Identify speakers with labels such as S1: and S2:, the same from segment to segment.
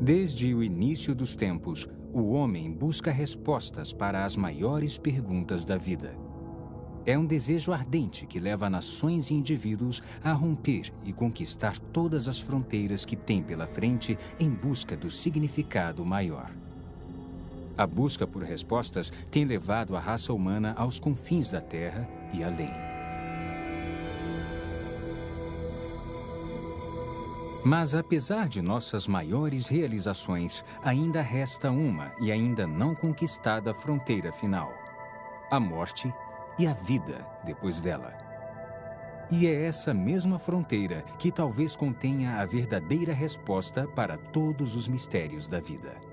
S1: Desde o início dos tempos, o homem busca respostas para as maiores perguntas da vida. É um desejo ardente que leva nações e indivíduos a romper e conquistar todas as fronteiras que tem pela frente em busca do significado maior. A busca por respostas tem levado a raça humana aos confins da Terra e além. Mas, apesar de nossas maiores realizações, ainda resta uma e ainda não conquistada fronteira final: a morte e a vida depois dela. E é essa mesma fronteira que talvez contenha a verdadeira resposta para todos os mistérios da vida.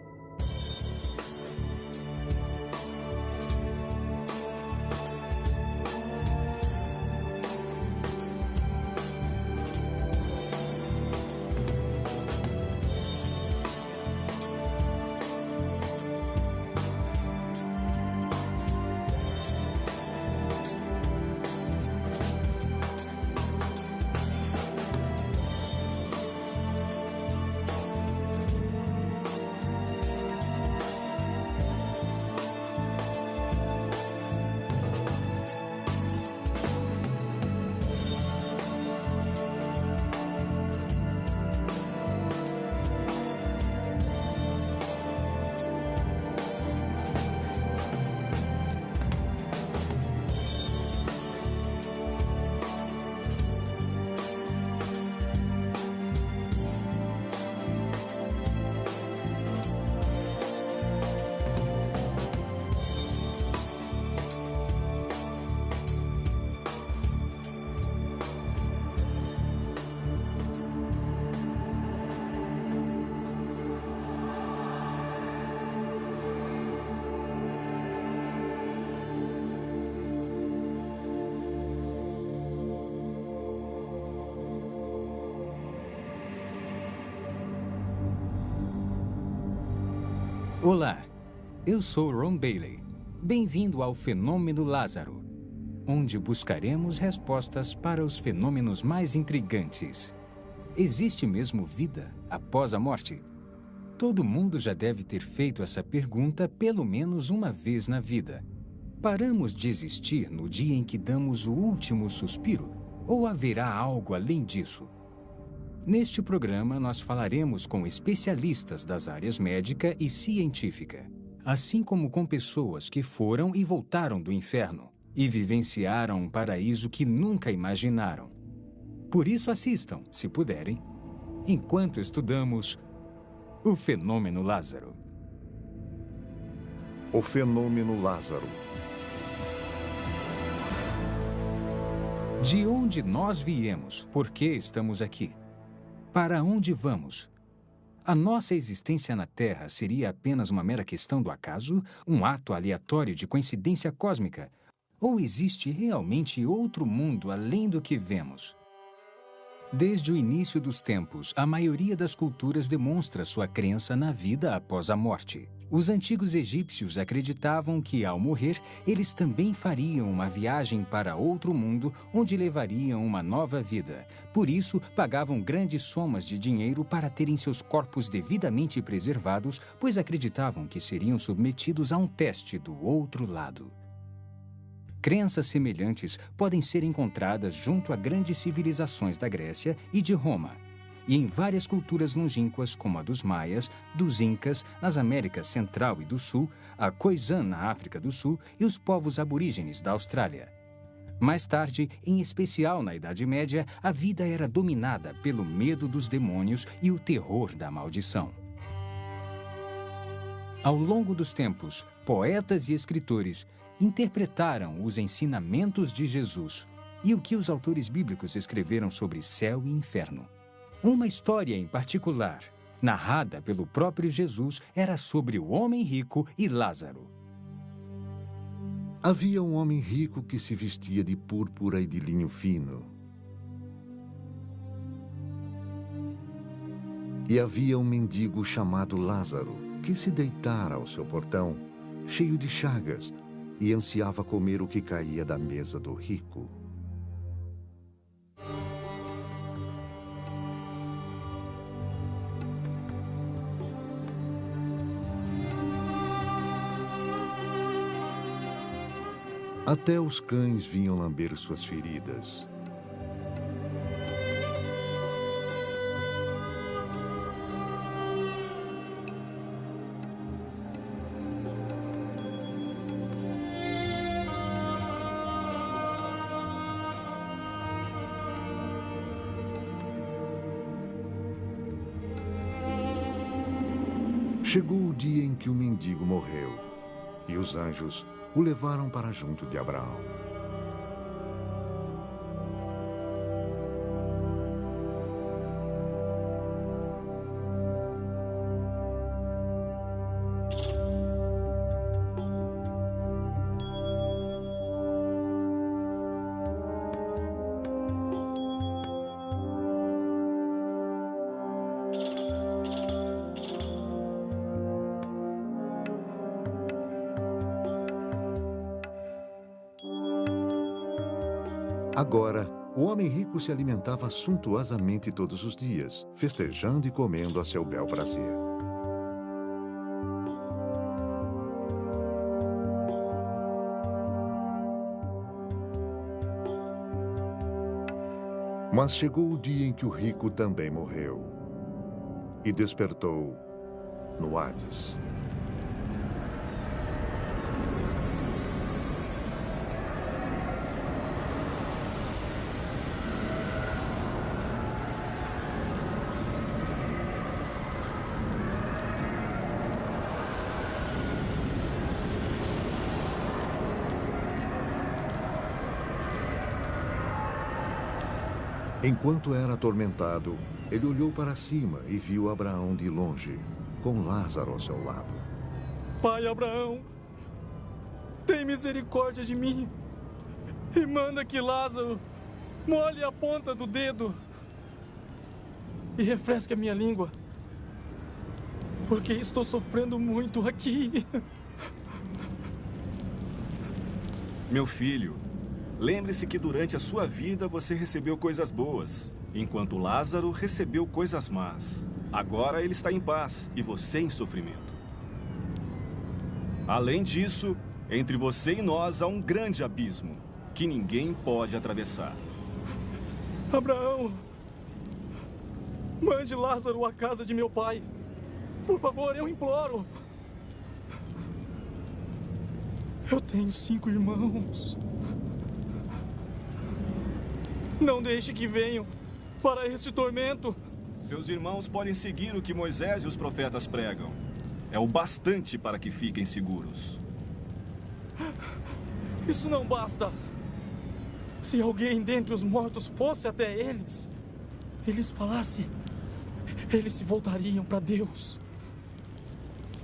S1: Olá, eu sou Ron Bailey. Bem-vindo ao Fenômeno Lázaro, onde buscaremos respostas para os fenômenos mais intrigantes. Existe mesmo vida após a morte? Todo mundo já deve ter feito essa pergunta pelo menos uma vez na vida. Paramos de existir no dia em que damos o último suspiro? Ou haverá algo além disso? Neste programa, nós falaremos com especialistas das áreas médica e científica, assim como com pessoas que foram e voltaram do inferno e vivenciaram um paraíso que nunca imaginaram. Por isso assistam, se puderem, enquanto estudamos o Fenômeno Lázaro.
S2: O Fenômeno Lázaro.
S1: De onde nós viemos? Por que estamos aqui? Para onde vamos? A nossa existência na Terra seria apenas uma mera questão do acaso, um ato aleatório de coincidência cósmica? Ou existe realmente outro mundo além do que vemos? Desde o início dos tempos, a maioria das culturas demonstra sua crença na vida após a morte. Os antigos egípcios acreditavam que, ao morrer, eles também fariam uma viagem para outro mundo onde levariam uma nova vida. Por isso, pagavam grandes somas de dinheiro para terem seus corpos devidamente preservados, pois acreditavam que seriam submetidos a um teste do outro lado. Crenças semelhantes podem ser encontradas junto a grandes civilizações da Grécia e de Roma, e em várias culturas longínquas, como a dos Maias, dos Incas, nas Américas Central e do Sul, a Khoisan na África do Sul e os povos aborígenes da Austrália. Mais tarde, em especial na Idade Média, a vida era dominada pelo medo dos demônios e o terror da maldição. Ao longo dos tempos, poetas e escritores interpretaram os ensinamentos de Jesus e o que os autores bíblicos escreveram sobre céu e inferno. Uma história em particular, narrada pelo próprio Jesus, era sobre o homem rico e Lázaro.
S2: Havia um homem rico que se vestia de púrpura e de linho fino. E havia um mendigo chamado Lázaro, que se deitara ao seu portão, cheio de chagas, e ansiava comer o que caía da mesa do rico. Até os cães vinham lamber suas feridas. Chegou o dia em que o mendigo morreu, e os anjos o levaram para junto de Abraão. Agora, o homem rico se alimentava suntuosamente todos os dias, festejando e comendo a seu bel prazer. Mas chegou o dia em que o rico também morreu e despertou no Hades. Enquanto era atormentado, ele olhou para cima e viu Abraão de longe, com Lázaro ao seu lado.
S3: Pai Abraão, tem misericórdia de mim e manda que Lázaro molhe a ponta do dedo e refresque a minha língua, porque estou sofrendo muito aqui.
S4: Meu filho, lembre-se que durante a sua vida você recebeu coisas boas, enquanto Lázaro recebeu coisas más. Agora ele está em paz e você em sofrimento. Além disso, entre você e nós há um grande abismo que ninguém pode atravessar.
S3: Abraão, mande Lázaro à casa de meu pai. Por favor, eu imploro. Eu tenho 5 irmãos. Não deixe que venham para este tormento.
S4: Seus irmãos podem seguir o que Moisés e os profetas pregam. É o bastante para que fiquem seguros.
S3: Isso não basta. Se alguém dentre os mortos fosse até eles, eles falassem, eles se voltariam para Deus.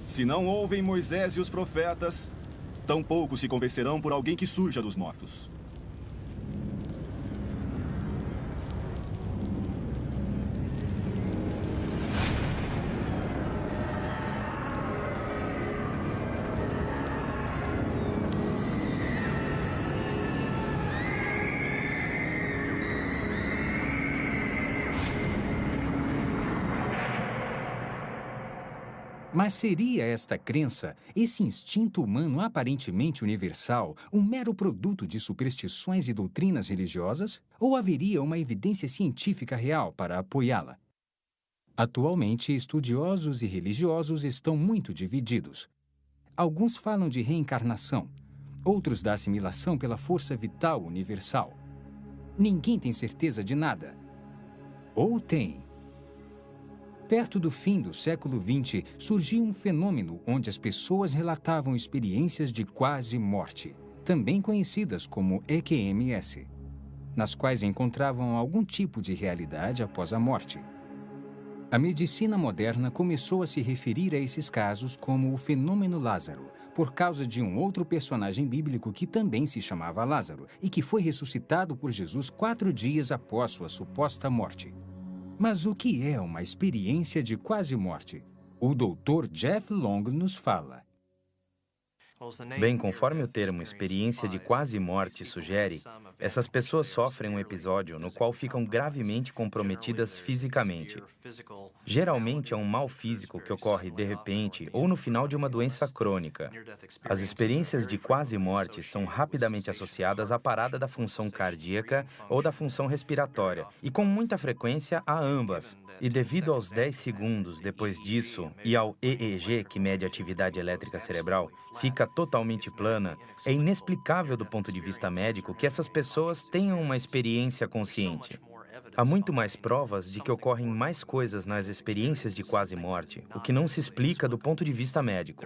S4: Se não ouvem Moisés e os profetas, tampouco se convencerão por alguém que surja dos mortos.
S1: Mas seria esta crença, esse instinto humano aparentemente universal, um mero produto de superstições e doutrinas religiosas? Ou haveria uma evidência científica real para apoiá-la? Atualmente, estudiosos e religiosos estão muito divididos. Alguns falam de reencarnação, outros da assimilação pela força vital universal. Ninguém tem certeza de nada. Ou tem? Perto do fim do século XX, surgiu um fenômeno onde as pessoas relatavam experiências de quase morte, também conhecidas como EQMS, nas quais encontravam algum tipo de realidade após a morte. A medicina moderna começou a se referir a esses casos como o fenômeno Lázaro, por causa de um outro personagem bíblico que também se chamava Lázaro e que foi ressuscitado por Jesus 4 dias após sua suposta morte. Mas o que é uma experiência de quase morte? O Dr. Jeff Long nos fala.
S5: Bem, conforme o termo experiência de quase morte sugere, essas pessoas sofrem um episódio no qual ficam gravemente comprometidas fisicamente. Geralmente é um mal físico que ocorre de repente ou no final de uma doença crônica. As experiências de quase morte são rapidamente associadas à parada da função cardíaca ou da função respiratória, e com muita frequência a ambas. E devido aos 10 segundos depois disso e ao EEG, que mede a atividade elétrica cerebral, fica totalmente plana, é inexplicável do ponto de vista médico que essas pessoas tenham uma experiência consciente. Há muito mais provas de que ocorrem mais coisas nas experiências de quase morte, o que não se explica do ponto de vista médico.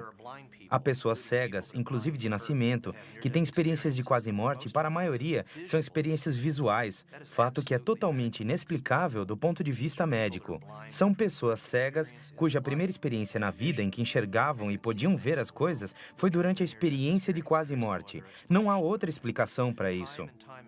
S5: Há pessoas cegas, inclusive de nascimento, que têm experiências de quase morte e, para a maioria, são experiências visuais, fato que é totalmente inexplicável do ponto de vista médico. São pessoas cegas cuja primeira experiência na vida em que enxergavam e podiam ver as coisas foi durante a experiência de quase morte. Não há outra explicação para isso.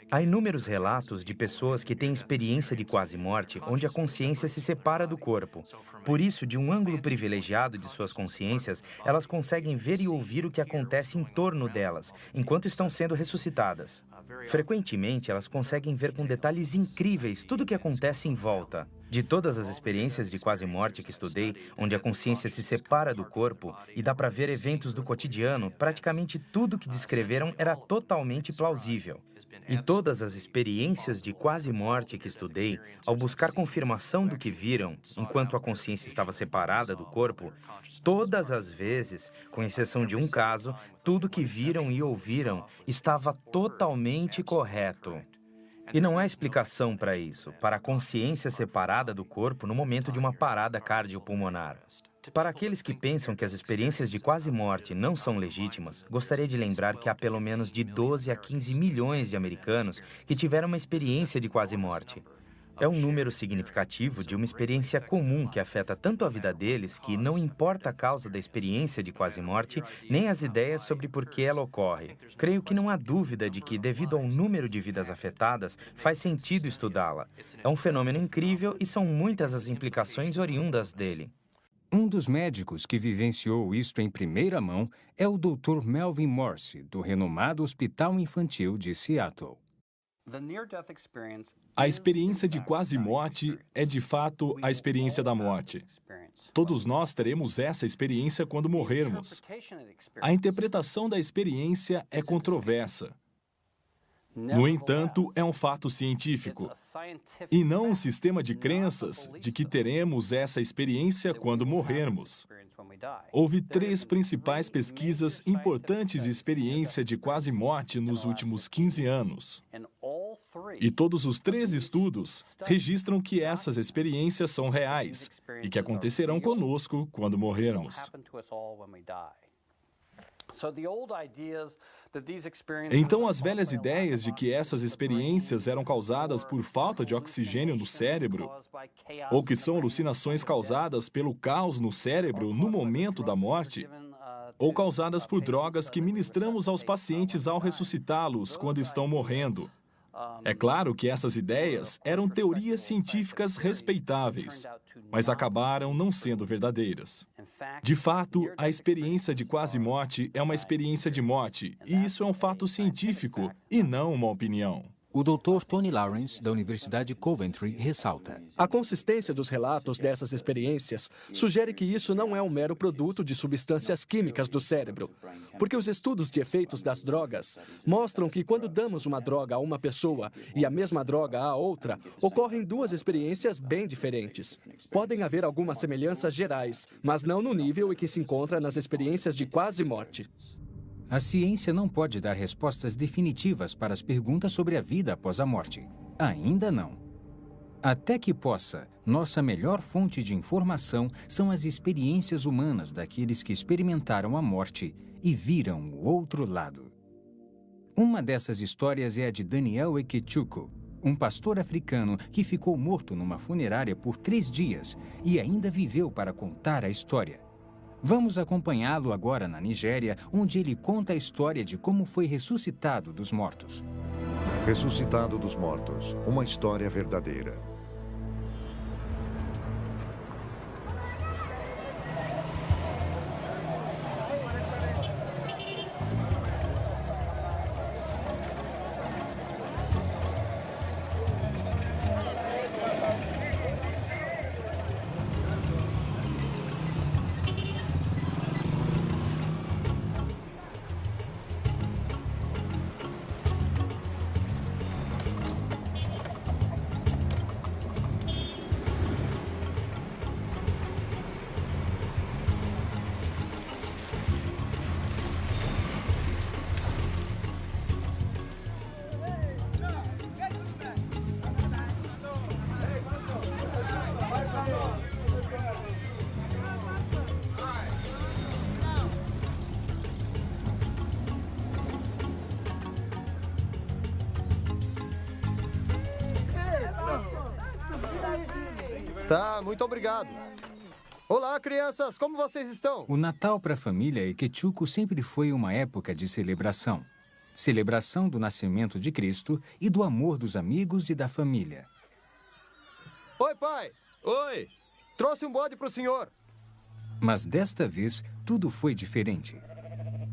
S5: Há inúmeros relatos de pessoas que têm experiência de quase morte onde a consciência se separa do corpo. Por isso, de um ângulo privilegiado de suas consciências, elas conseguem ver e ouvir o que acontece em torno delas, enquanto estão sendo ressuscitadas. Frequentemente, elas conseguem ver com detalhes incríveis tudo o que acontece em volta. De todas as experiências de quase morte que estudei, onde a consciência se separa do corpo e dá para ver eventos do cotidiano, praticamente tudo que descreveram era totalmente plausível. E todas as experiências de quase morte que estudei, ao buscar confirmação do que viram, enquanto a consciência estava separada do corpo, todas as vezes, com exceção de um caso, tudo que viram e ouviram estava totalmente correto. E não há explicação para isso, para a consciência separada do corpo no momento de uma parada cardiopulmonar. Para aqueles que pensam que as experiências de quase morte não são legítimas, gostaria de lembrar que há pelo menos de 12 a 15 milhões de americanos que tiveram uma experiência de quase morte. É um número significativo de uma experiência comum que afeta tanto a vida deles que não importa a causa da experiência de quase morte, nem as ideias sobre por que ela ocorre. Creio que não há dúvida de que, devido ao número de vidas afetadas, faz sentido estudá-la. É um fenômeno incrível e são muitas as implicações oriundas dele.
S1: Um dos médicos que vivenciou isto em primeira mão é o Dr. Melvin Morse, do renomado Hospital Infantil de Seattle.
S6: A experiência de quase morte é, de fato, a experiência da morte. Todos nós teremos essa experiência quando morrermos. A interpretação da experiência é controversa. No entanto, é um fato científico, e não um sistema de crenças de que teremos essa experiência quando morrermos. Houve 3 principais pesquisas importantes de experiência de quase morte nos últimos 15 anos. E todos os 3 estudos registram que essas experiências são reais e que acontecerão conosco quando morrermos. Então, as velhas ideias de que essas experiências eram causadas por falta de oxigênio no cérebro, ou que são alucinações causadas pelo caos no cérebro no momento da morte, ou causadas por drogas que ministramos aos pacientes ao ressuscitá-los quando estão morrendo. É claro que essas ideias eram teorias científicas respeitáveis, mas acabaram não sendo verdadeiras. De fato, a experiência de quase morte é uma experiência de morte, e isso é um fato científico e não uma opinião.
S1: O Dr. Tony Lawrence, da Universidade Coventry, ressalta:
S7: a consistência dos relatos dessas experiências sugere que isso não é um mero produto de substâncias químicas do cérebro, porque os estudos de efeitos das drogas mostram que quando damos uma droga a uma pessoa e a mesma droga a outra, ocorrem 2 experiências bem diferentes. Podem haver algumas semelhanças gerais, mas não no nível em que se encontra nas experiências de quase morte.
S1: A ciência não pode dar respostas definitivas para as perguntas sobre a vida após a morte. Ainda não. Até que possa, nossa melhor fonte de informação são as experiências humanas daqueles que experimentaram a morte e viram o outro lado. Uma dessas histórias é a de Daniel Ekechuko, um pastor africano que ficou morto numa funerária por 3 dias e ainda viveu para contar a história. Vamos acompanhá-lo agora na Nigéria, onde ele conta a história de como foi ressuscitado dos mortos.
S2: Ressuscitado dos mortos, uma história verdadeira.
S8: Tá, muito obrigado. Olá, crianças, como vocês estão?
S1: O Natal para a família Ekechukwu sempre foi uma época de celebração. Celebração do nascimento de Cristo e do amor dos amigos e da família.
S8: Oi, pai.
S4: Oi!
S8: Trouxe um bode pro senhor.
S1: Mas desta vez, tudo foi diferente.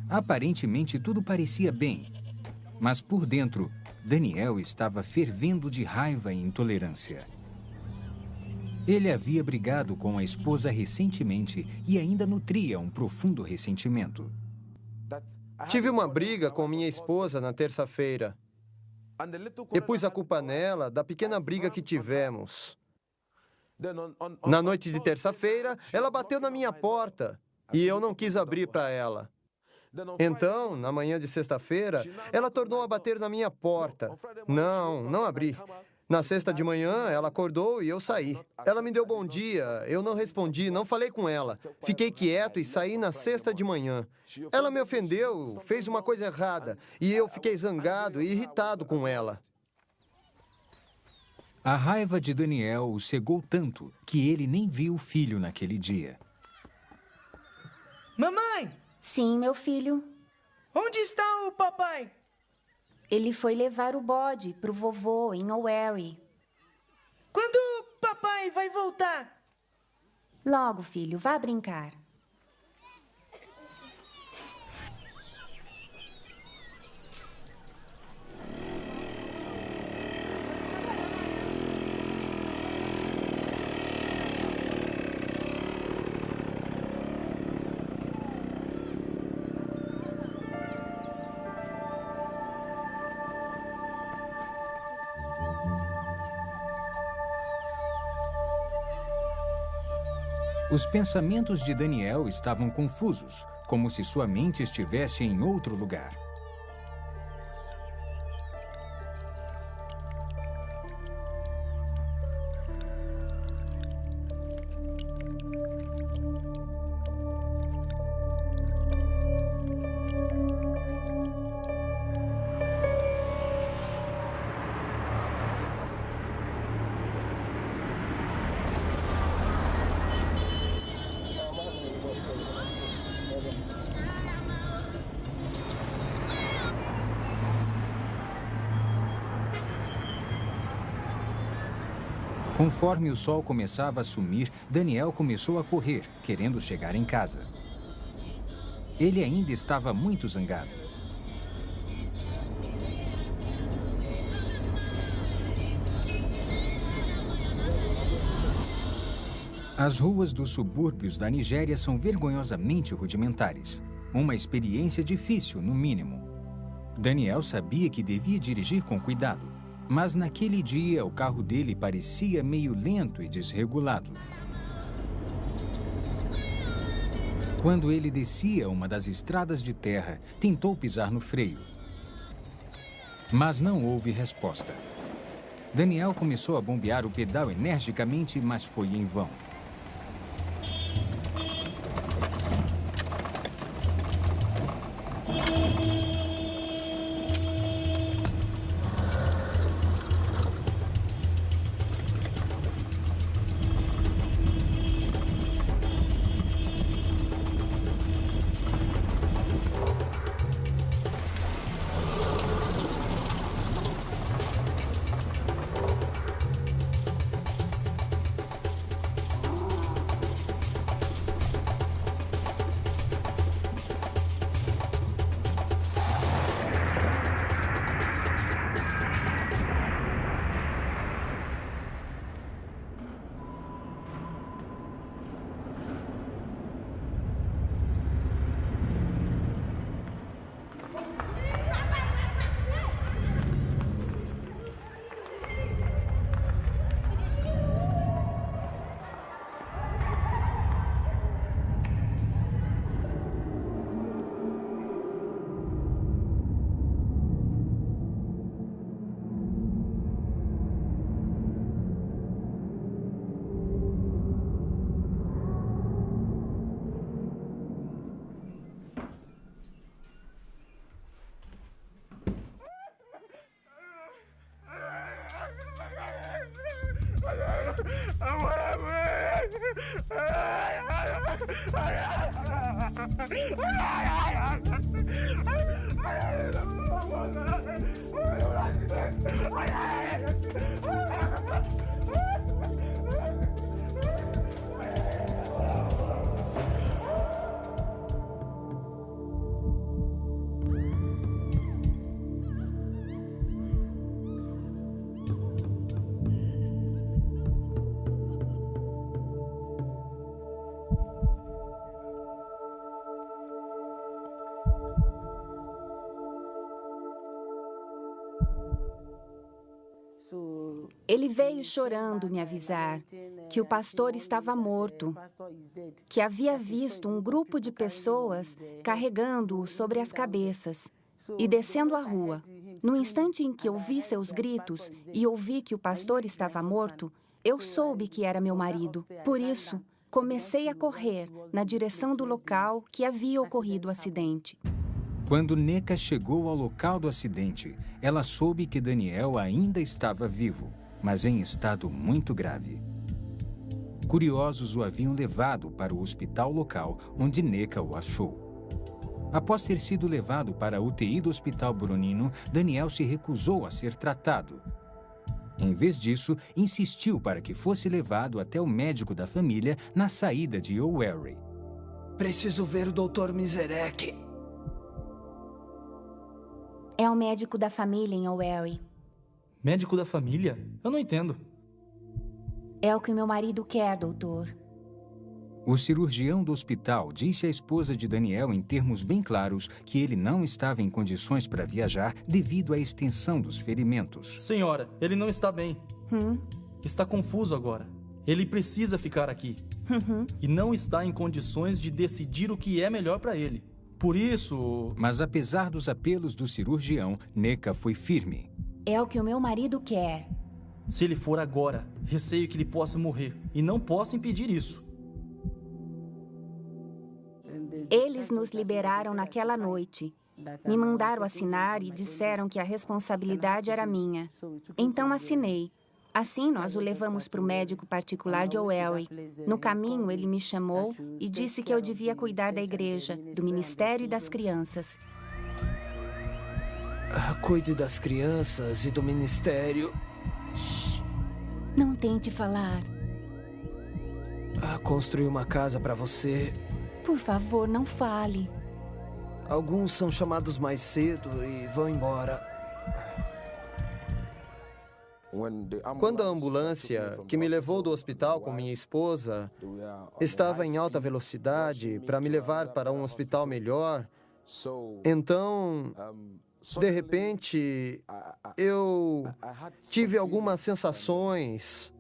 S1: Aparentemente, tudo parecia bem. Mas por dentro, Daniel estava fervendo de raiva e intolerância. Ele havia brigado com a esposa recentemente e ainda nutria um profundo ressentimento.
S8: Tive uma briga com minha esposa na terça-feira. E pus a culpa nela da pequena briga que tivemos. Na noite de terça-feira, ela bateu na minha porta e eu não quis abrir para ela. Então, na manhã de sexta-feira, ela tornou a bater na minha porta. Não abri. Na sexta de manhã, ela acordou e eu saí. Ela me deu bom dia, eu não respondi, não falei com ela. Fiquei quieto e saí na sexta de manhã. Ela me ofendeu, fez uma coisa errada, e eu fiquei zangado e irritado com ela.
S1: A raiva de Daniel o cegou tanto que ele nem viu o filho naquele dia.
S9: Mamãe!
S10: Sim, meu filho.
S9: Onde está o papai?
S10: Ele foi levar o bode pro vovô em Owerri.
S9: Quando o papai vai voltar?
S10: Logo, filho, vá brincar.
S1: Os pensamentos de Daniel estavam confusos, como se sua mente estivesse em outro lugar. Conforme o sol começava a sumir, Daniel começou a correr, querendo chegar em casa. Ele ainda estava muito zangado. As ruas dos subúrbios da Nigéria são vergonhosamente rudimentares. Uma experiência difícil, no mínimo. Daniel sabia que devia dirigir com cuidado. Mas naquele dia, o carro dele parecia meio lento e desregulado. Quando ele descia uma das estradas de terra, tentou pisar no freio. Mas não houve resposta. Daniel começou a bombear o pedal energicamente, mas foi em vão.
S10: Ele veio chorando me avisar que o pastor estava morto, que havia visto um grupo de pessoas carregando-o sobre as cabeças e descendo a rua. No instante em que ouvi seus gritos e ouvi que o pastor estava morto, eu soube que era meu marido. Por isso, comecei a correr na direção do local que havia ocorrido o acidente.
S1: Quando Nneka chegou ao local do acidente, ela soube que Daniel ainda estava vivo, mas em estado muito grave. Curiosos o haviam levado para o hospital local, onde Nneka o achou. Após ter sido levado para a UTI do Hospital Boronino, Daniel se recusou a ser tratado. Em vez disso, insistiu para que fosse levado até o médico da família na saída de O'Wary.
S9: Preciso ver o Dr. Miserek.
S10: É o médico da família em O'Wary.
S3: Médico da família? Eu não entendo.
S10: É o que meu marido quer, doutor.
S1: O cirurgião do hospital disse à esposa de Daniel em termos bem claros que ele não estava em condições para viajar devido à extensão dos ferimentos.
S3: Senhora, ele não está bem. Está confuso agora. Ele precisa ficar aqui. E não está em condições de decidir o que é melhor para ele. Por isso...
S1: Mas apesar dos apelos do cirurgião, Nneka foi firme.
S10: É o que o meu marido quer.
S3: Se ele for agora, receio que ele possa morrer. E não posso impedir isso.
S10: Eles nos liberaram naquela noite. Me mandaram assinar e disseram que a responsabilidade era minha. Então assinei. Assim, nós o levamos para o médico particular de O'Wary. No caminho, ele me chamou e disse que eu devia cuidar da igreja, do ministério e das crianças.
S9: Cuide das crianças e do ministério.
S10: Não tente falar.
S9: Construir uma casa para você.
S10: Por favor, não fale.
S9: Alguns são chamados mais cedo e vão embora.
S8: Quando a ambulância que me levou do hospital com minha esposa estava em alta velocidade para me levar para um hospital melhor, então, de repente, eu tive algumas sensações.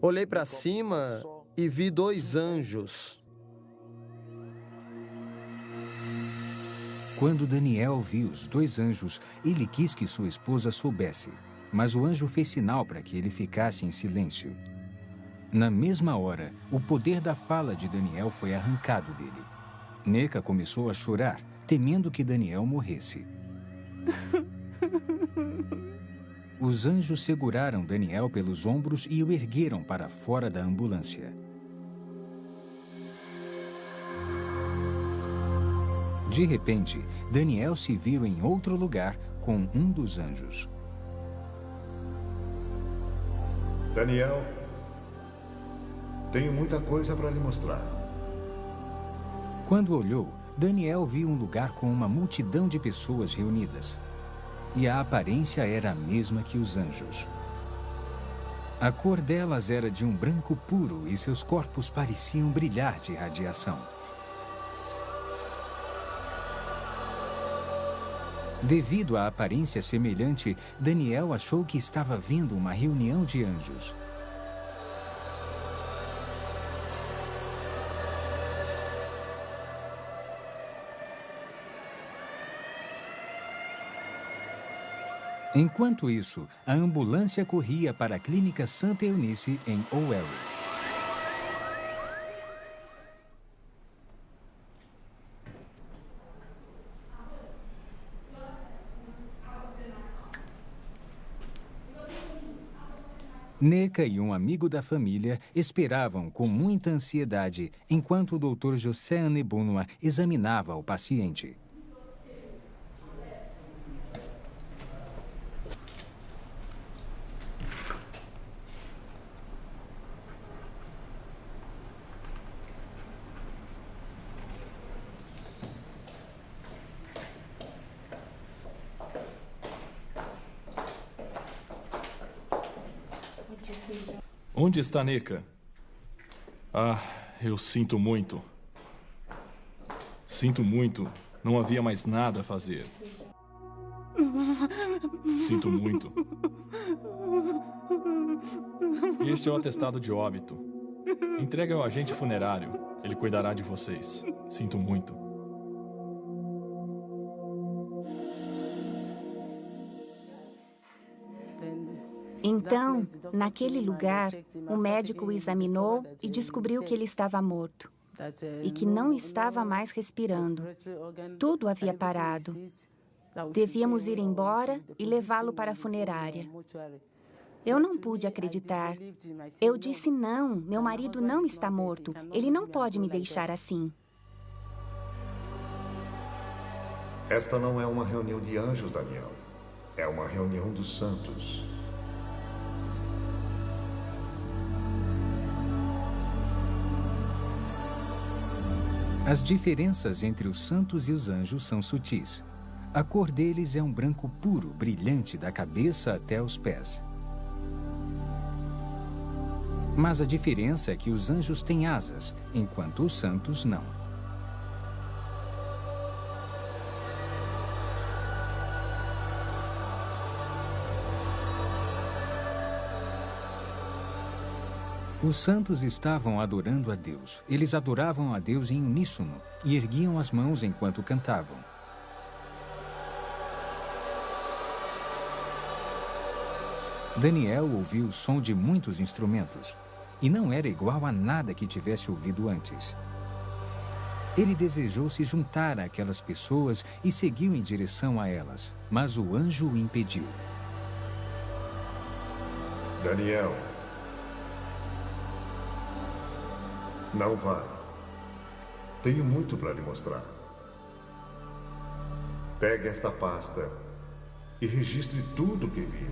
S8: Olhei para cima e vi 2 anjos.
S1: Quando Daniel viu os 2 anjos, ele quis que sua esposa soubesse. Mas o anjo fez sinal para que ele ficasse em silêncio. Na mesma hora, o poder da fala de Daniel foi arrancado dele. Nneka começou a chorar, temendo que Daniel morresse. Os anjos seguraram Daniel pelos ombros e o ergueram para fora da ambulância. De repente, Daniel se viu em outro lugar com um dos anjos.
S2: Daniel, tenho muita coisa para lhe mostrar.
S1: Quando olhou, Daniel viu um lugar com uma multidão de pessoas reunidas. E a aparência era a mesma que os anjos. A cor delas era de um branco puro e seus corpos pareciam brilhar de radiação. Devido à aparência semelhante, Daniel achou que estava vendo uma reunião de anjos. Enquanto isso, a ambulância corria para a Clínica Santa Eunice, em O'Wary. Neka e um amigo da família esperavam com muita ansiedade enquanto o Dr. José Anebunua examinava o paciente.
S6: Onde está Neka? Ah, eu sinto muito. Sinto muito. Não havia mais nada a fazer. Sinto muito. Este é o atestado de óbito. Entregue ao agente funerário. Ele cuidará de vocês. Sinto muito.
S10: Então, naquele lugar, o médico o examinou e descobriu que ele estava morto e que não estava mais respirando. Tudo havia parado. Devíamos ir embora e levá-lo para a funerária. Eu não pude acreditar. Eu disse não, meu marido não está morto. Ele não pode me deixar assim.
S2: Esta não é uma reunião de anjos, Daniel. É uma reunião dos santos.
S1: As diferenças entre os santos e os anjos são sutis. A cor deles é um branco puro, brilhante da cabeça até os pés. Mas a diferença é que os anjos têm asas, enquanto os santos não. Os santos estavam adorando a Deus. Eles adoravam a Deus em uníssono e erguiam as mãos enquanto cantavam. Daniel ouviu o som de muitos instrumentos e não era igual a nada que tivesse ouvido antes. Ele desejou se juntar àquelas pessoas e seguiu em direção a elas, mas o anjo o impediu.
S2: Daniel, não vá. Tenho muito para lhe mostrar. Pegue esta pasta e registre tudo o que viu.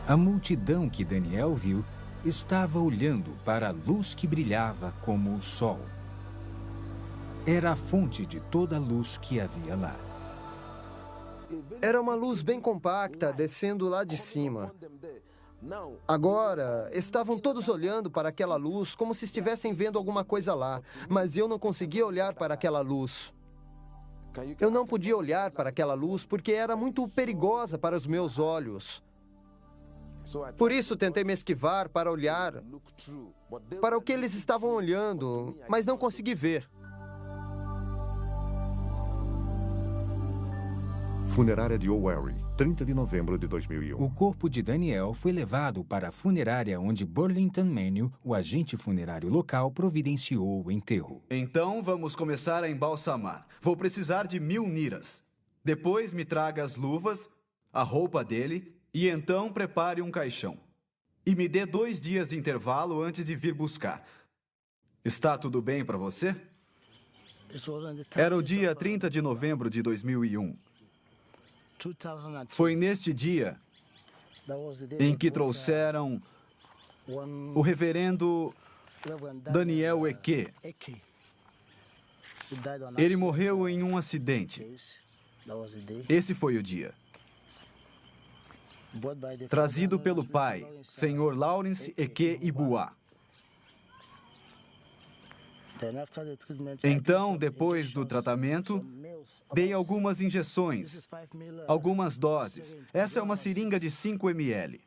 S1: A multidão que Daniel viu estava olhando para a luz que brilhava como o sol. Era a fonte de toda a luz que havia lá.
S8: Era uma luz bem compacta, descendo lá de cima. Agora, estavam todos olhando para aquela luz como se estivessem vendo alguma coisa lá, mas eu não conseguia olhar para aquela luz. Eu não podia olhar para aquela luz porque era muito perigosa para os meus olhos. Por isso, tentei me esquivar para olhar para o que eles estavam olhando, mas não consegui ver.
S2: Funerária de Owerri, 30 de novembro de 2001.
S1: O corpo de Daniel foi levado para a funerária onde Burlington Manio, o agente funerário local, providenciou o enterro.
S11: Então, vamos começar a embalsamar. Vou precisar de 1000 niras. Depois me traga as luvas, a roupa dele, e então prepare um caixão. E me dê 2 dias de intervalo antes de vir buscar. Está tudo bem para você? Era o dia 30 de novembro de 2001. Foi neste dia em que trouxeram o reverendo Daniel Eke. Ele morreu em um acidente. Esse foi o dia. Trazido pelo pai, Sr. Lawrence Eke Ibua. Então, depois do tratamento, dei algumas injeções, algumas doses. Essa é uma seringa de 5 ml.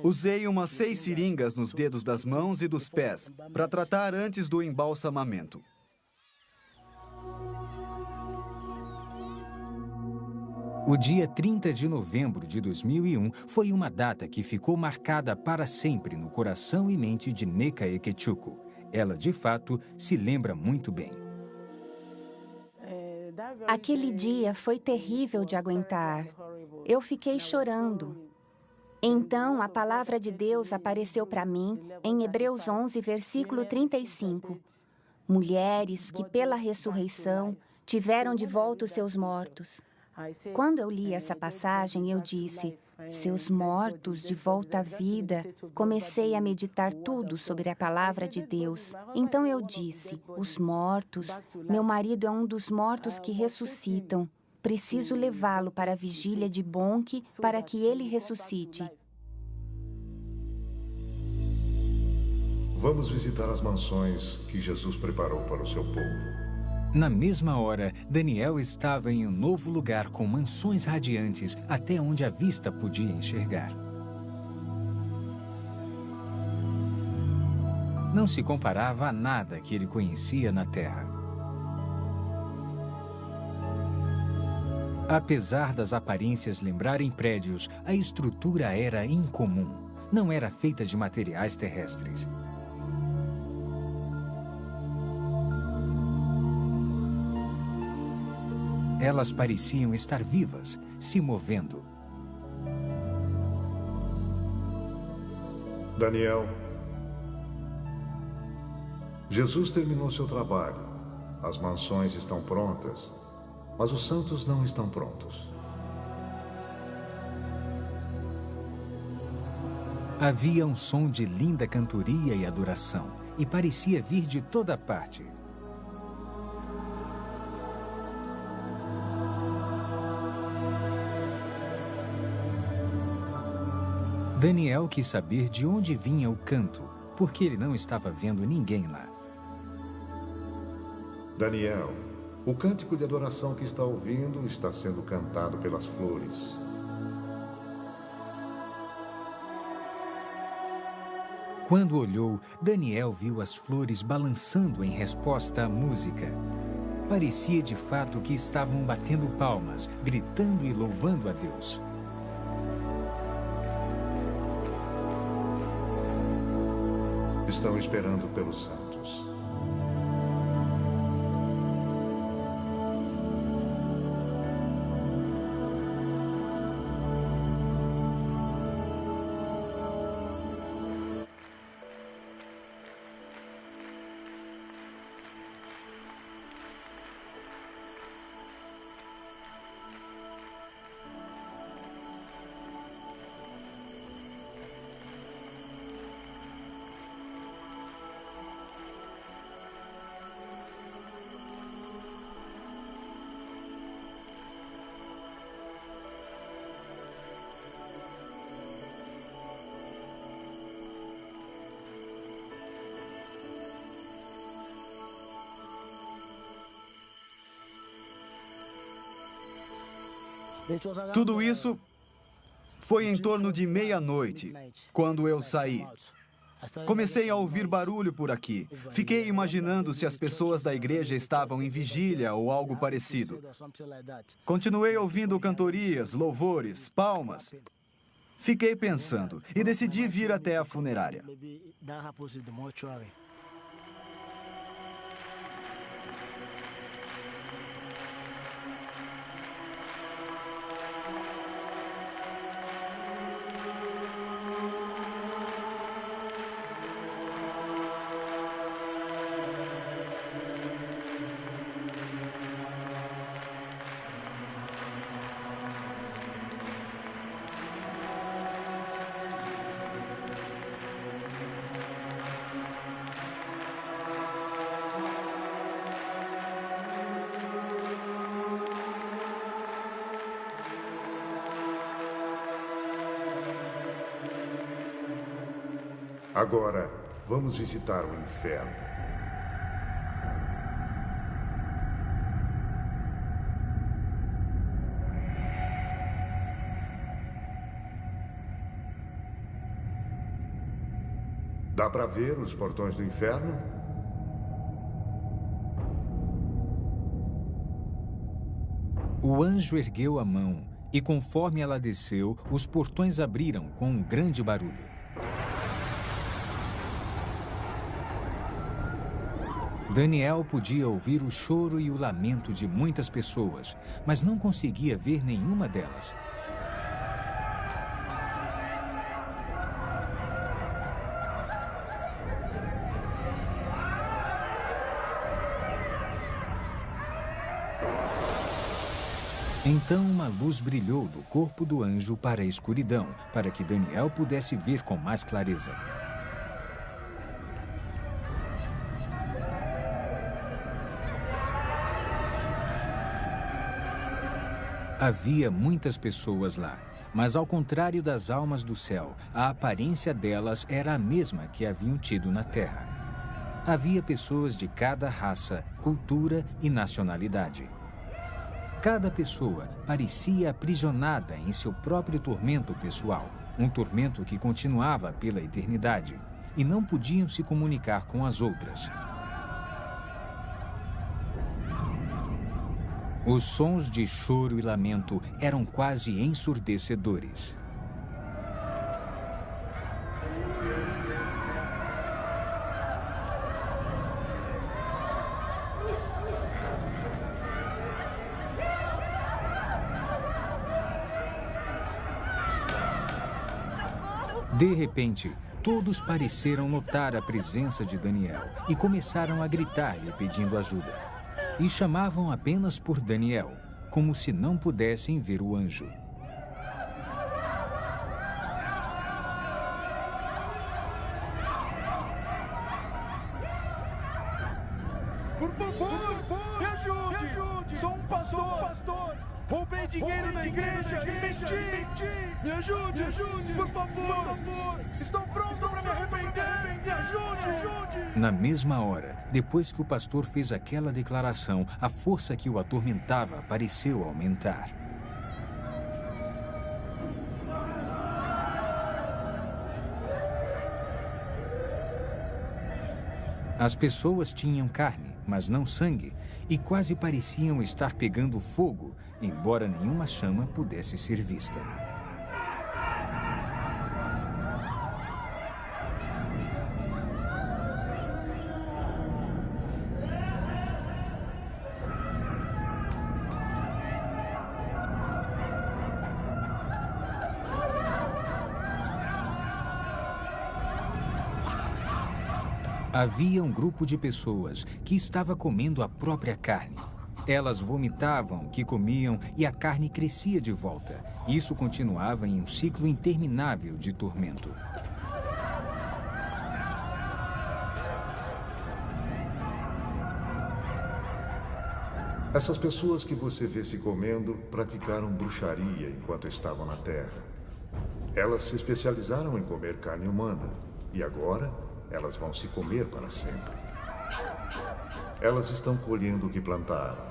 S11: Usei umas 6 seringas nos dedos das mãos e dos pés para tratar antes do embalsamamento.
S1: O dia 30 de novembro de 2001 foi uma data que ficou marcada para sempre no coração e mente de Neka Ekechukwu. Ela, de fato, se lembra muito bem.
S10: Aquele dia foi terrível de aguentar. Eu fiquei chorando. Então, a palavra de Deus apareceu para mim em Hebreus 11, versículo 35. Mulheres que, pela ressurreição, tiveram de volta os seus mortos. Quando eu li essa passagem, eu disse, seus mortos de volta à vida. Comecei a meditar tudo sobre a palavra de Deus. Então eu disse, os mortos, meu marido é um dos mortos que ressuscitam. Preciso levá-lo para a vigília de Bonk para que ele ressuscite.
S2: Vamos visitar as mansões que Jesus preparou para o seu povo.
S1: Na mesma hora, Daniel estava em um novo lugar com mansões radiantes até onde a vista podia enxergar. Não se comparava a nada que ele conhecia na terra. Apesar das aparências lembrarem prédios, a estrutura era incomum. Não era feita de materiais terrestres. Elas pareciam estar vivas, se movendo.
S2: Daniel, Jesus terminou seu trabalho. As mansões estão prontas, mas os santos não estão prontos.
S1: Havia um som de linda cantoria e adoração, e parecia vir de toda parte. Daniel quis saber de onde vinha o canto, porque ele não estava vendo ninguém lá.
S2: Daniel, o cântico de adoração que está ouvindo está sendo cantado pelas flores.
S1: Quando olhou, Daniel viu as flores balançando em resposta à música. Parecia de fato que estavam batendo palmas, gritando e louvando a Deus.
S2: Estão esperando pelos santos.
S11: Tudo isso foi em torno de meia-noite, quando eu saí. Comecei a ouvir barulho por aqui. Fiquei imaginando se as pessoas da igreja estavam em vigília ou algo parecido. Continuei ouvindo cantorias, louvores, palmas. Fiquei pensando e decidi vir até a funerária.
S2: Agora, vamos visitar o inferno. Dá para ver os portões do inferno?
S1: O anjo ergueu a mão e, conforme ela desceu, os portões abriram com um grande barulho. Daniel podia ouvir o choro e o lamento de muitas pessoas, mas não conseguia ver nenhuma delas. Então uma luz brilhou do corpo do anjo para a escuridão, para que Daniel pudesse ver com mais clareza. Havia muitas pessoas lá, mas ao contrário das almas do céu, a aparência delas era a mesma que haviam tido na terra. Havia pessoas de cada raça, cultura e nacionalidade. Cada pessoa parecia aprisionada em seu próprio tormento pessoal, um tormento que continuava pela eternidade, e não podiam se comunicar com as outras. Os sons de choro e lamento eram quase ensurdecedores. De repente, todos pareceram notar a presença de Daniel e começaram a gritar-lhe pedindo ajuda. E chamavam apenas por Daniel, como se não pudessem ver o anjo.
S12: Por favor, me ajude! Sou um pastor! Roubei dinheiro da igreja e menti! Me ajude! Por favor! Estou pronto para me arrepender! Me ajude!
S1: Na mesma hora, depois que o pastor fez aquela declaração, a força que o atormentava pareceu aumentar. As pessoas tinham carne, mas não sangue, e quase pareciam estar pegando fogo, embora nenhuma chama pudesse ser vista. Havia um grupo de pessoas que estava comendo a própria carne. Elas vomitavam o que comiam e a carne crescia de volta. Isso continuava em um ciclo interminável de tormento.
S2: Essas pessoas que você vê se comendo praticaram bruxaria enquanto estavam na Terra. Elas se especializaram em comer carne humana e agora elas vão se comer para sempre. Elas estão colhendo o que plantaram.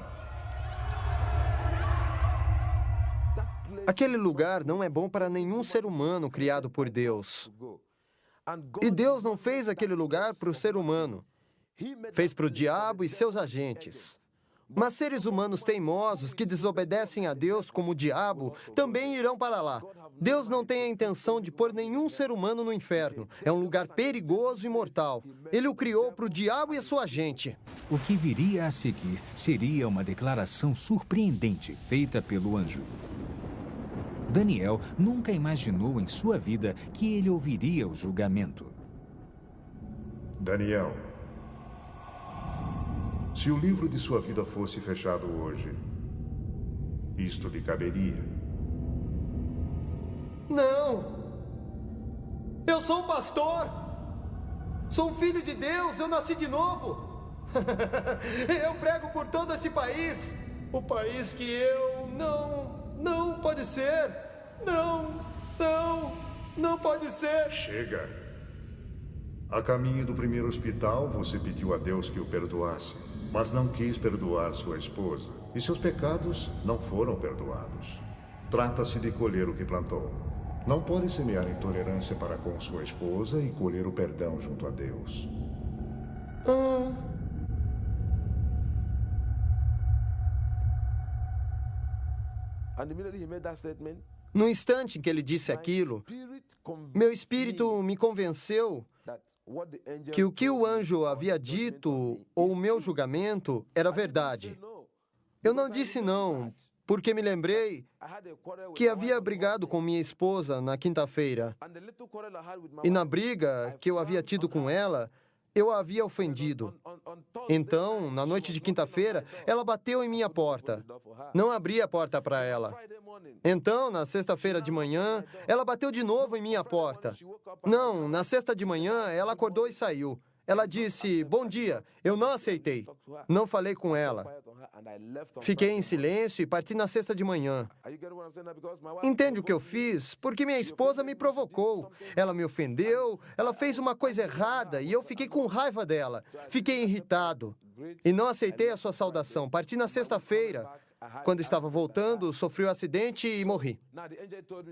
S8: Aquele lugar não é bom para nenhum ser humano criado por Deus. E Deus não fez aquele lugar para o ser humano. Fez para o diabo e seus agentes. Mas seres humanos teimosos que desobedecem a Deus como o diabo também irão para lá. Deus não tem a intenção de pôr nenhum ser humano no inferno. É um lugar perigoso e mortal. Ele o criou para o diabo e a sua gente.
S1: O que viria a seguir seria uma declaração surpreendente feita pelo anjo. Daniel nunca imaginou em sua vida que ele ouviria o julgamento.
S2: Daniel, se o livro de sua vida fosse fechado hoje, isto lhe caberia?
S8: Não! Eu sou um pastor! Sou um filho de Deus, eu nasci de novo! Eu prego por todo esse país! O país que eu não pode ser! Não pode ser!
S2: Chega! A caminho do primeiro hospital, você pediu a Deus que o perdoasse, mas não quis perdoar sua esposa. E seus pecados não foram perdoados. Trata-se de colher o que plantou. Não pode semear intolerância para com sua esposa e colher o perdão junto a Deus.
S8: No instante em que ele disse aquilo, meu espírito me convenceu que o que o anjo havia dito, ou o meu julgamento, era verdade. Eu não disse não, porque me lembrei que havia brigado com minha esposa na quinta-feira. E na briga que eu havia tido com ela, eu a havia ofendido. Então, na noite de quinta-feira, ela bateu em minha porta. Não abri a porta para ela. Então, na sexta-feira de manhã, ela bateu de novo em minha porta. Não, na sexta de manhã, ela acordou e saiu. Ela disse, bom dia. Eu não aceitei. Não falei com ela. Fiquei em silêncio e parti na sexta de manhã. Entende o que eu fiz? Porque minha esposa me provocou. Ela me ofendeu, ela fez uma coisa errada e eu fiquei com raiva dela. Fiquei irritado. E não aceitei a sua saudação. Parti na sexta-feira. Quando estava voltando, sofri um acidente e morri.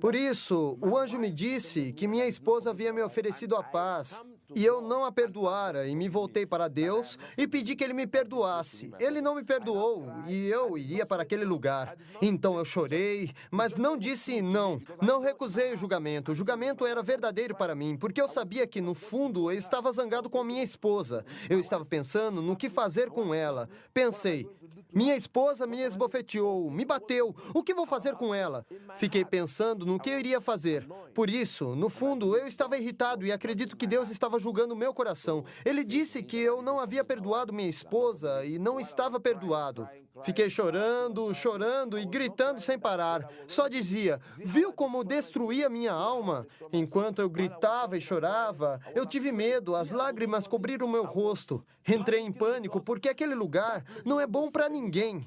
S8: Por isso, o anjo me disse que minha esposa havia me oferecido a paz e eu não a perdoara, e me voltei para Deus e pedi que Ele me perdoasse. Ele não me perdoou e eu iria para aquele lugar. Então eu chorei, mas não disse não. Não recusei o julgamento. O julgamento era verdadeiro para mim, porque eu sabia que, no fundo, eu estava zangado com a minha esposa. Eu estava pensando no que fazer com ela. Pensei, minha esposa me esbofeteou, me bateu. O que vou fazer com ela? Fiquei pensando no que eu iria fazer. Por isso, no fundo, eu estava irritado e acredito que Deus estava julgando o meu coração. Ele disse que eu não havia perdoado minha esposa e não estava perdoado. Fiquei chorando, chorando e gritando sem parar. Só dizia, viu como destruía minha alma? Enquanto eu gritava e chorava, eu tive medo, as lágrimas cobriram meu rosto. Entrei em pânico porque aquele lugar não é bom para ninguém.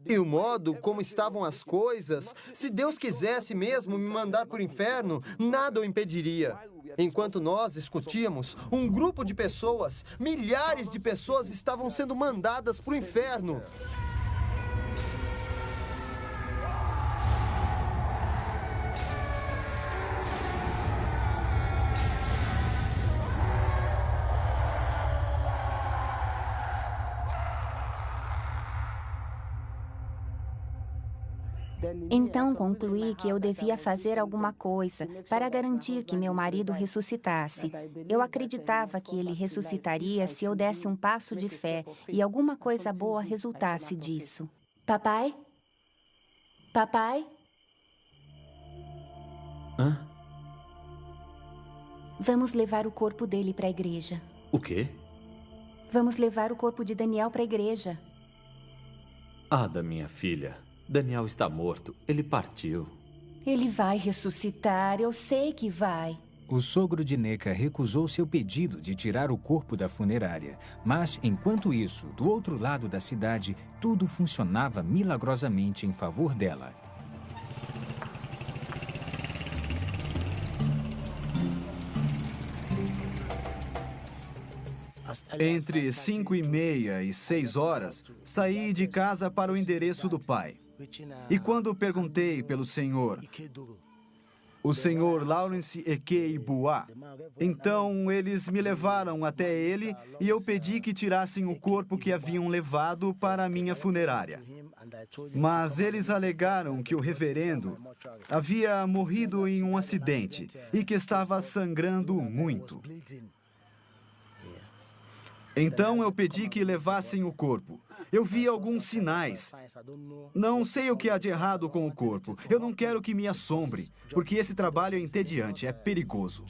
S8: E o modo como estavam as coisas, se Deus quisesse mesmo me mandar para o inferno, nada o impediria. Enquanto nós discutíamos, um grupo de pessoas, milhares de pessoas estavam sendo mandadas para o inferno.
S10: Então concluí que eu devia fazer alguma coisa para garantir que meu marido ressuscitasse. Eu acreditava que ele ressuscitaria se eu desse um passo de fé e alguma coisa boa resultasse disso. Papai? Papai?
S13: Hã?
S10: Vamos levar o corpo dele para a igreja.
S13: O quê?
S10: Vamos levar o corpo de Daniel para a igreja.
S13: Ada, minha filha. Daniel está morto. Ele partiu.
S10: Ele vai ressuscitar, eu sei que vai.
S1: O sogro de Neca recusou seu pedido de tirar o corpo da funerária. Mas, enquanto isso, do outro lado da cidade, tudo funcionava milagrosamente em favor dela.
S11: Entre 5:30 e 6 horas, saí de casa para o endereço do pai. E quando perguntei pelo senhor, o senhor Lawrence Ekei Boa, então eles me levaram até ele e eu pedi que tirassem o corpo que haviam levado para a minha funerária. Mas eles alegaram que o reverendo havia morrido em um acidente e que estava sangrando muito. Então eu pedi que levassem o corpo. Eu vi alguns sinais. Não sei o que há de errado com o corpo. Eu não quero que me assombre, porque esse trabalho é entediante, é perigoso.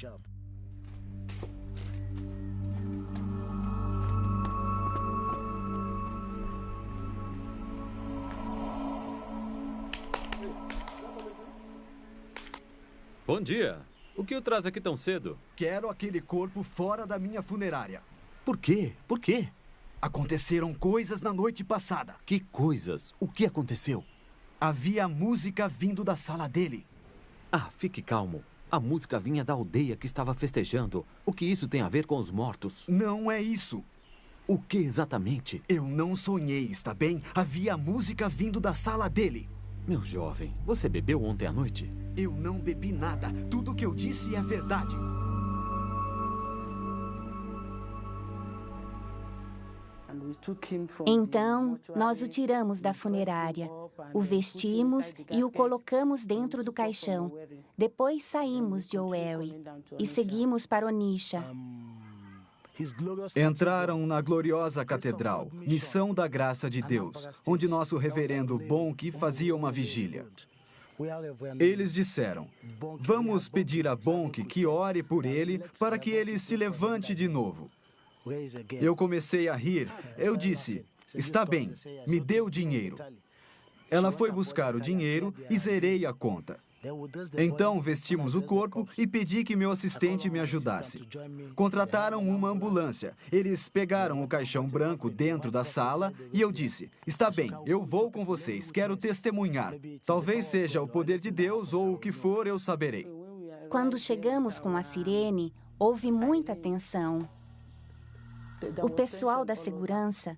S13: Bom dia. O que o traz aqui tão cedo?
S11: Quero aquele corpo fora da minha funerária.
S13: Por quê? Por quê?
S11: Aconteceram coisas na noite passada.
S13: Que coisas? O que aconteceu?
S11: Havia música vindo da sala dele.
S13: Ah, fique calmo. A música vinha da aldeia que estava festejando. O que isso tem a ver com os mortos?
S11: Não é isso.
S13: O que exatamente?
S11: Eu não sonhei, está bem? Havia música vindo da sala dele.
S13: Meu jovem, você bebeu ontem à noite?
S11: Eu não bebi nada. Tudo o que eu disse é verdade.
S10: Então, nós o tiramos da funerária, o vestimos e o colocamos dentro do caixão. Depois saímos de Owerri e seguimos para Onisha.
S11: Entraram na gloriosa catedral, Missão da Graça de Deus, onde nosso reverendo Bonk fazia uma vigília. Eles disseram, vamos pedir a Bonk que ore por ele para que ele se levante de novo. Eu comecei a rir. Eu disse, está bem, me dê o dinheiro. Ela foi buscar o dinheiro e zerei a conta. Então vestimos o corpo e pedi que meu assistente me ajudasse. Contrataram uma ambulância. Eles pegaram o caixão branco dentro da sala e eu disse: está bem, eu vou com vocês, quero testemunhar. Talvez seja o poder de Deus ou o que for, eu saberei.
S10: Quando chegamos com a sirene, houve muita tensão. O pessoal da segurança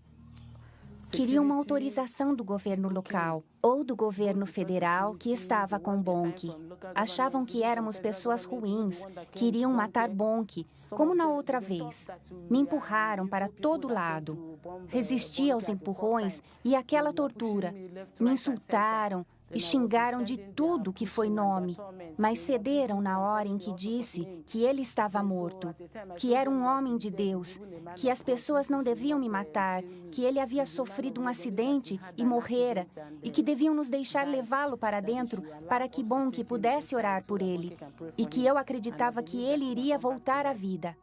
S10: queria uma autorização do governo local ou do governo federal que estava com Bonk. Achavam que éramos pessoas ruins, queriam matar Bonk, como na outra vez. Me empurraram para todo lado. Resisti aos empurrões e àquela tortura. Me insultaram e xingaram de tudo que foi nome, mas cederam na hora em que disse que ele estava morto, que era um homem de Deus, que as pessoas não deviam me matar, que ele havia sofrido um acidente e morrera, e que deviam nos deixar levá-lo para dentro para que Bonk pudesse orar por ele, e que eu acreditava que ele iria voltar à vida.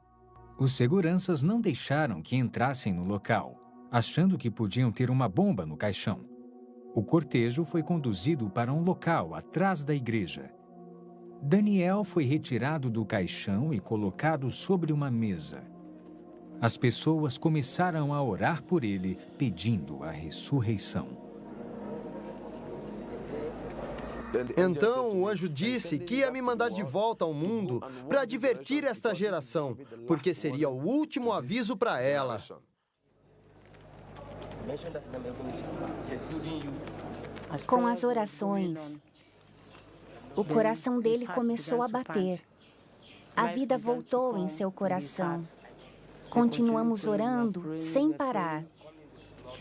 S1: Os seguranças não deixaram que entrassem no local, achando que podiam ter uma bomba no caixão. O cortejo foi conduzido para um local atrás da igreja. Daniel foi retirado do caixão e colocado sobre uma mesa. As pessoas começaram a orar por ele, pedindo a ressurreição.
S8: Então o anjo disse que ia me mandar de volta ao mundo para advertir esta geração, porque seria o último aviso para ela.
S10: Com as orações, o coração dele começou a bater. A vida voltou em seu coração. Continuamos orando sem parar.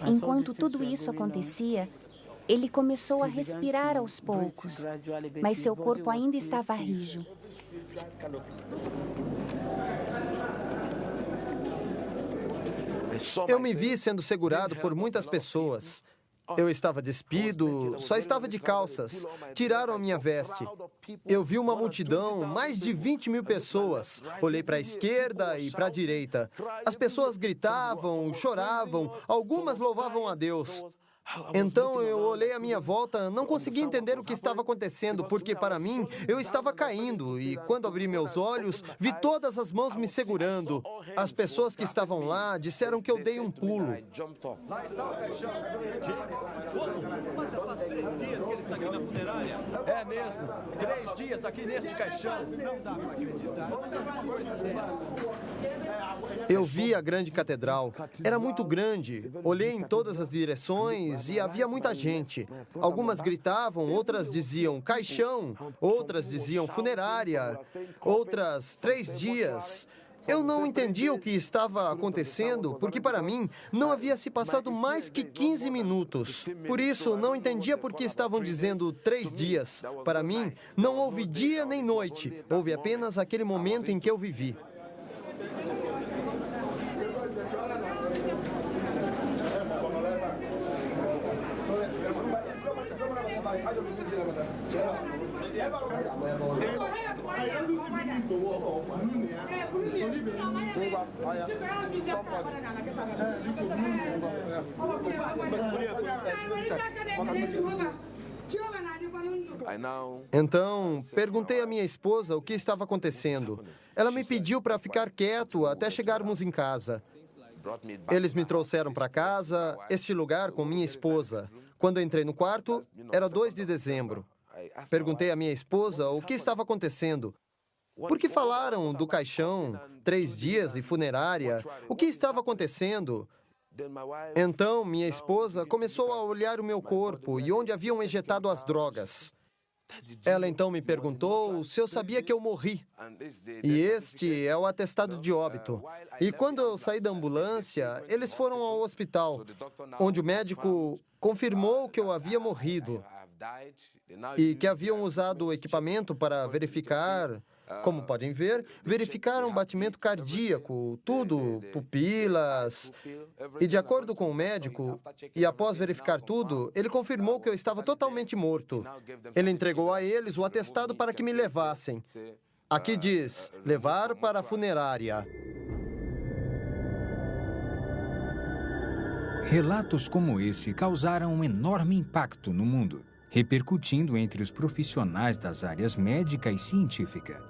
S10: Enquanto tudo isso acontecia, ele começou a respirar aos poucos, mas seu corpo ainda estava rijo.
S8: Eu me vi sendo segurado por muitas pessoas. Eu estava despido, só estava de calças. Tiraram a minha veste. Eu vi uma multidão, mais de 20.000 pessoas. Olhei para a esquerda e para a direita. As pessoas gritavam, choravam, algumas louvavam a Deus. Então eu olhei à minha volta, não conseguia entender o que estava acontecendo, porque para mim eu estava caindo e quando abri meus olhos, vi todas as mãos me segurando. As pessoas que estavam lá disseram que eu dei um pulo.
S11: Lá está o caixão. Mas já faz 3 dias que ele está aqui na funerária.
S7: É mesmo. 3 dias aqui neste caixão.
S11: Não dá para acreditar. Eu nunca vi uma coisa dessas.
S8: Eu vi a grande catedral. Era muito grande. Olhei em todas as direções e havia muita gente. Algumas gritavam, outras diziam caixão, outras diziam funerária, outras 3 dias. Eu não entendia o que estava acontecendo, porque para mim não havia se passado mais que 15 minutos. Por isso, não entendia por que estavam dizendo 3 dias. Para mim, não houve dia nem noite. Houve apenas aquele momento em que eu vivi. Então, perguntei à minha esposa o que estava acontecendo. Ela me pediu para ficar quieto até chegarmos em casa. Eles me trouxeram para casa, este lugar com minha esposa. Quando entrei no quarto, era 2 de dezembro. Perguntei à minha esposa o que estava acontecendo. Por que falaram do caixão, 3 dias e funerária? O que estava acontecendo? Então, minha esposa começou a olhar o meu corpo e onde haviam injetado as drogas. Ela então me perguntou se eu sabia que eu morri. E este é o atestado de óbito. E quando eu saí da ambulância, eles foram ao hospital, onde o médico confirmou que eu havia morrido e que haviam usado o equipamento para verificar, como podem ver, verificaram o batimento cardíaco, tudo, pupilas. E de acordo com o médico, e após verificar tudo, ele confirmou que eu estava totalmente morto. Ele entregou a eles o atestado para que me levassem. Aqui diz, levar para a funerária.
S1: Relatos como esse causaram um enorme impacto no mundo, repercutindo entre os profissionais das áreas médica e científica.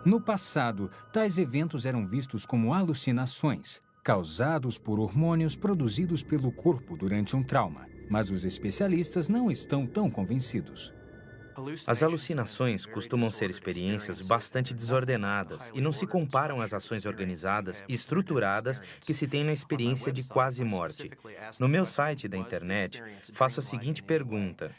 S1: No passado, tais eventos eram vistos como alucinações, causados por hormônios produzidos pelo corpo durante um trauma, mas os especialistas não estão tão convencidos.
S5: As alucinações costumam ser experiências bastante desordenadas e não se comparam às ações organizadas e estruturadas que se tem na experiência de quase morte. No meu site da internet, faço a seguinte pergunta: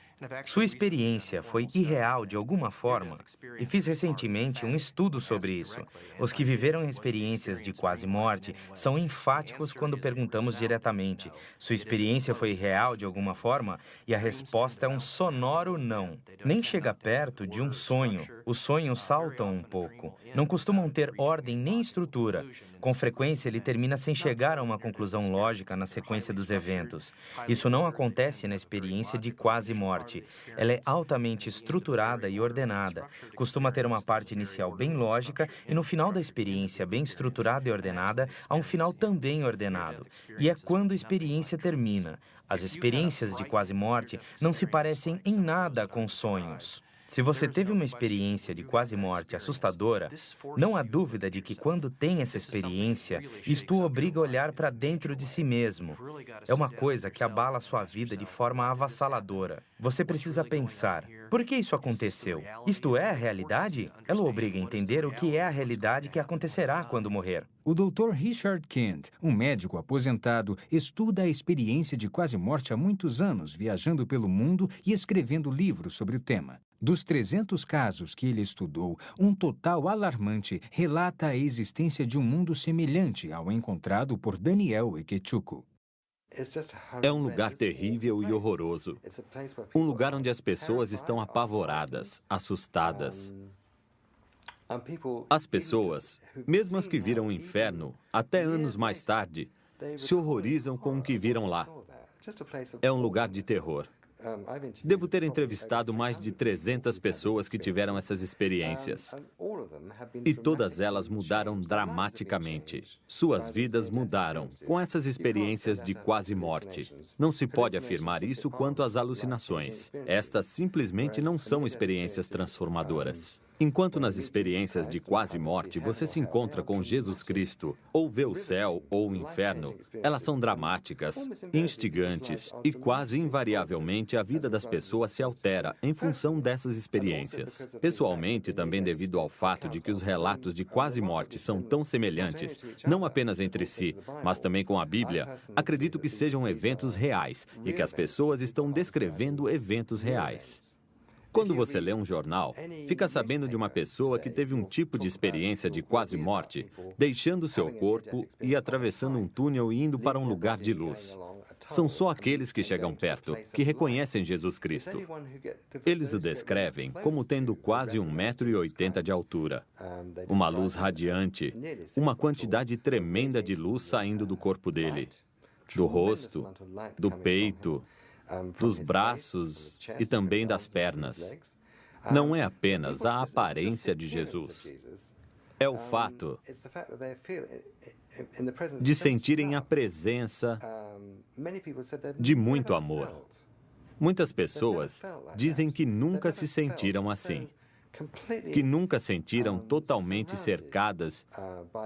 S5: sua experiência foi irreal de alguma forma? E fiz recentemente um estudo sobre isso. Os que viveram experiências de quase morte são enfáticos quando perguntamos diretamente: sua experiência foi real de alguma forma? E a resposta é um sonoro não. Nem chega perto de um sonho. Os sonhos saltam um pouco. Não costumam ter ordem nem estrutura. Com frequência, ele termina sem chegar a uma conclusão lógica na sequência dos eventos. Isso não acontece na experiência de quase morte. Ela é altamente estruturada e ordenada. Costuma ter uma parte inicial bem lógica e no final da experiência bem estruturada e ordenada, há um final também ordenado. E é quando a experiência termina. As experiências de quase morte não se parecem em nada com sonhos. Se você teve uma experiência de quase morte assustadora, não há dúvida de que quando tem essa experiência, isto o obriga a olhar para dentro de si mesmo. É uma coisa que abala a sua vida de forma avassaladora. Você precisa pensar: por que isso aconteceu? Isto é a realidade? Ela o obriga a entender o que é a realidade que acontecerá quando morrer.
S1: O Dr. Richard Kent, um médico aposentado, estuda a experiência de quase morte há muitos anos, viajando pelo mundo e escrevendo livros sobre o tema. Dos 300 casos que ele estudou, um total alarmante relata a existência de um mundo semelhante ao encontrado por Daniel Ikechukwu.
S13: É um lugar terrível e horroroso. Um lugar onde as pessoas estão apavoradas, assustadas. As pessoas, mesmo as que viram o inferno, até anos mais tarde, se horrorizam com o que viram lá. É um lugar de terror. Devo ter entrevistado mais de 300 pessoas que tiveram essas experiências. E todas elas mudaram dramaticamente. Suas vidas mudaram com essas experiências de quase morte. Não se pode afirmar isso quanto às alucinações. Estas simplesmente não são experiências transformadoras. Enquanto nas experiências de quase morte você se encontra com Jesus Cristo, ou vê o céu ou o inferno, elas são dramáticas, instigantes e quase invariavelmente a vida das pessoas se altera em função dessas experiências. Pessoalmente, também devido ao fato de que os relatos de quase morte são tão semelhantes, não apenas entre si, mas também com a Bíblia, acredito que sejam eventos reais e que as pessoas estão descrevendo eventos reais. Quando você lê um jornal, fica sabendo de uma pessoa que teve um tipo de experiência de quase morte, deixando seu corpo e atravessando um túnel e indo para um lugar de luz. São só aqueles que chegam perto, que reconhecem Jesus Cristo. Eles o descrevem como tendo quase 1,80 m de altura, uma luz radiante, uma quantidade tremenda de luz saindo do corpo dele, do rosto, do peito, dos braços e também das pernas. Não é apenas a aparência de Jesus. É o fato de sentirem a presença de muito amor. Muitas pessoas dizem que nunca se sentiram assim, que nunca sentiram totalmente cercadas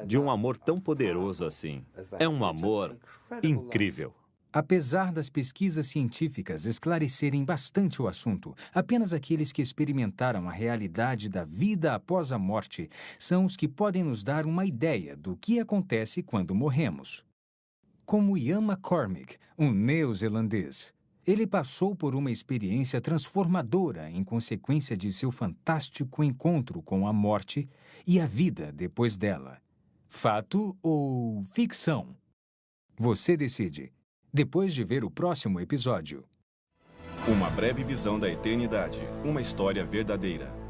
S13: de um amor tão poderoso assim. É um amor incrível.
S1: Apesar das pesquisas científicas esclarecerem bastante o assunto, apenas aqueles que experimentaram a realidade da vida após a morte são os que podem nos dar uma ideia do que acontece quando morremos. Como Ian McCormick, um neozelandês. Ele passou por uma experiência transformadora em consequência de seu fantástico encontro com a morte e a vida depois dela. Fato ou ficção? Você decide. Depois de ver o próximo episódio.
S4: Uma breve visão da eternidade. Uma história verdadeira.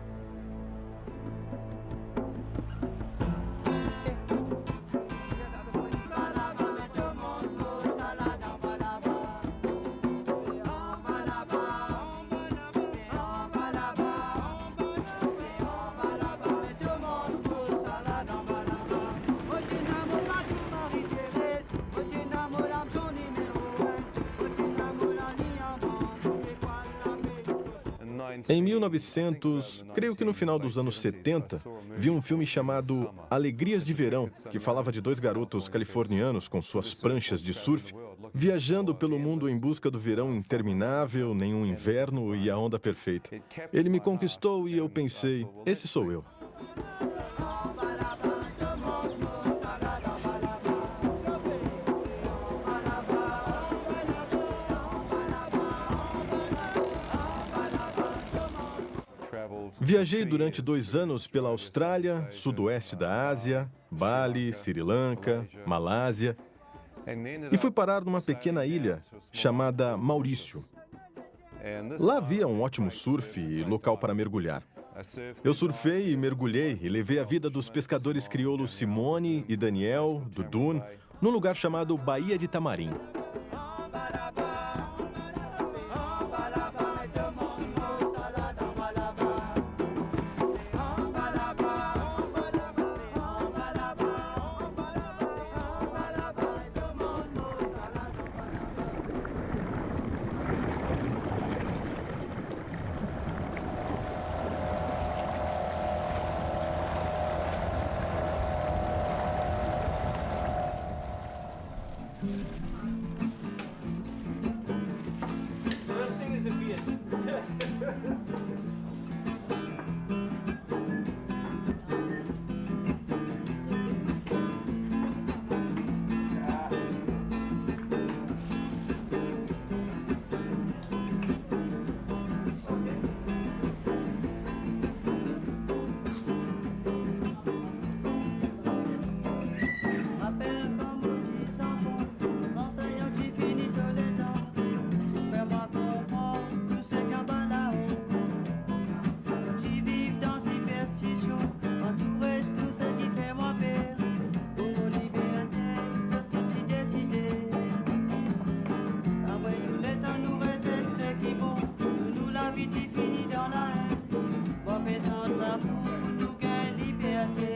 S14: Em 1900, creio que no final dos anos 70, vi um filme chamado Alegrias de Verão, que falava de dois garotos californianos com suas pranchas de surf, viajando pelo mundo em busca do verão interminável, nenhum inverno e a onda perfeita. Ele me conquistou e eu pensei, esse sou eu. Viajei durante 2 anos pela Austrália, sudoeste da Ásia, Bali, Sri Lanka, Malásia, e fui parar numa pequena ilha chamada Maurício. Lá havia um ótimo surf e local para mergulhar. Eu surfei e mergulhei e levei a vida dos pescadores crioulos Simone e Daniel, do Dune, num lugar chamado Baía de Tamarim.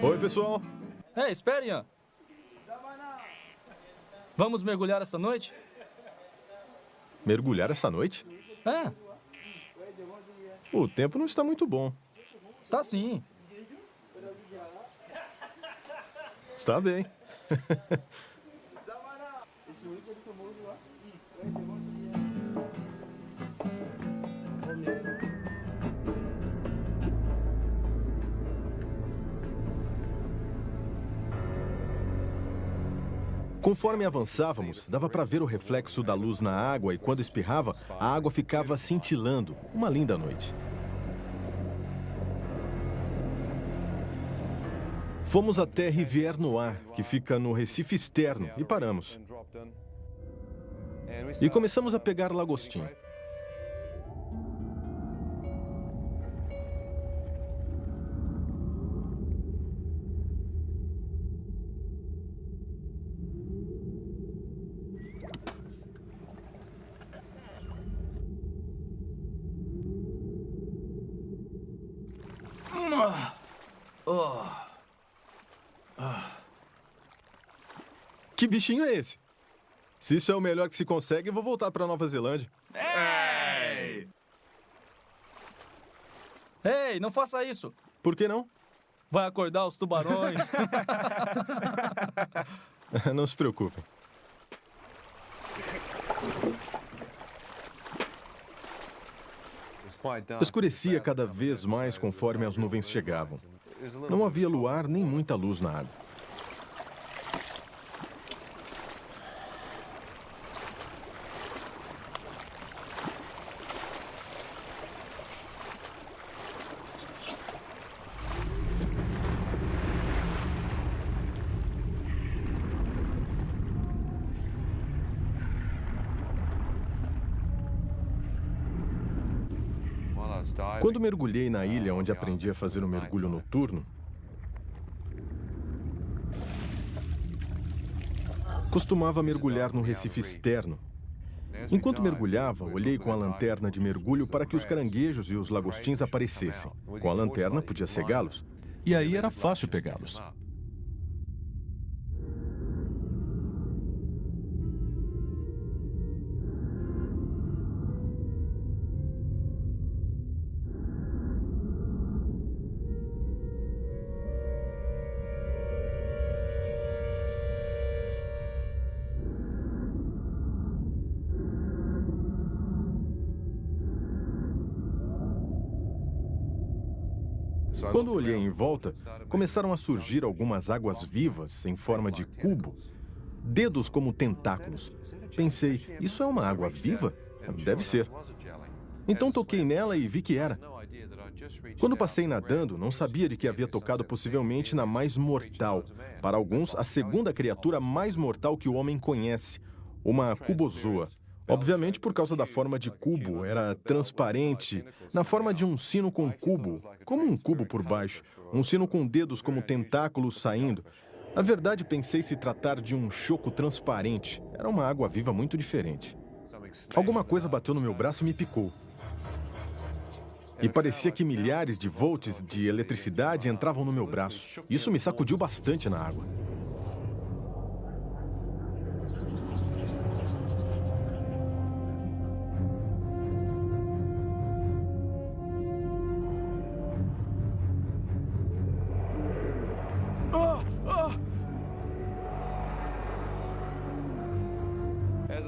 S14: Oi, pessoal.
S3: Ei, espere, Ian. Vamos mergulhar essa noite?
S14: Mergulhar essa noite?
S3: É.
S14: O tempo não está muito bom.
S3: Está sim.
S14: Está bem. Conforme avançávamos, dava para ver o reflexo da luz na água e quando espirrava, a água ficava cintilando. Uma linda noite. Fomos até Rivière Noire, que fica no Recife externo, e paramos. E começamos a pegar lagostim. Que bichinho é esse? Se isso é o melhor que se consegue, eu vou voltar para Nova Zelândia.
S3: Ei! Ei, não faça isso.
S14: Por que não?
S3: Vai acordar os tubarões.
S14: Não se preocupem. Escurecia cada vez mais conforme as nuvens chegavam. Não havia luar nem muita luz na água. Quando mergulhei na ilha onde aprendi a fazer o mergulho noturno, costumava mergulhar no Recife externo. Enquanto mergulhava, olhei com a lanterna de mergulho para que os caranguejos e os lagostins aparecessem. Com a lanterna, podia cegá-los. E aí era fácil pegá-los. Quando olhei em volta, começaram a surgir algumas águas vivas em forma de cubo, dedos como tentáculos. Pensei, isso é uma água viva? Deve ser. Então toquei nela e vi que era. Quando passei nadando, não sabia de que havia tocado possivelmente na mais mortal. Para alguns, a segunda criatura mais mortal que o homem conhece, uma cubozoa. Obviamente, por causa da forma de cubo, era transparente, na forma de um sino com cubo, como um cubo por baixo, um sino com dedos como tentáculos saindo. Na verdade, pensei se tratar de um choco transparente. Era uma água viva muito diferente. Alguma coisa bateu no meu braço e me picou. E parecia que milhares de volts de eletricidade entravam no meu braço. Isso me sacudiu bastante na água.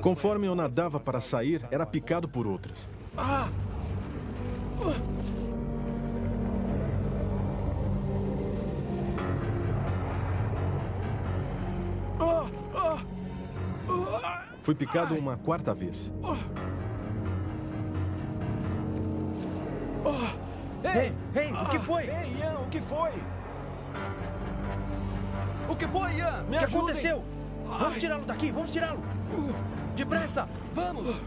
S14: Conforme eu nadava para sair, era picado por outras. Fui picado uma quarta vez.
S15: Ei, o que foi?
S4: Ei, Ian, o que foi?
S15: O que foi, Ian?
S4: Me
S15: o que
S4: ajudem.
S15: aconteceu? Vamos tirá-lo daqui, vamos tirá-lo. Depressa, vamos.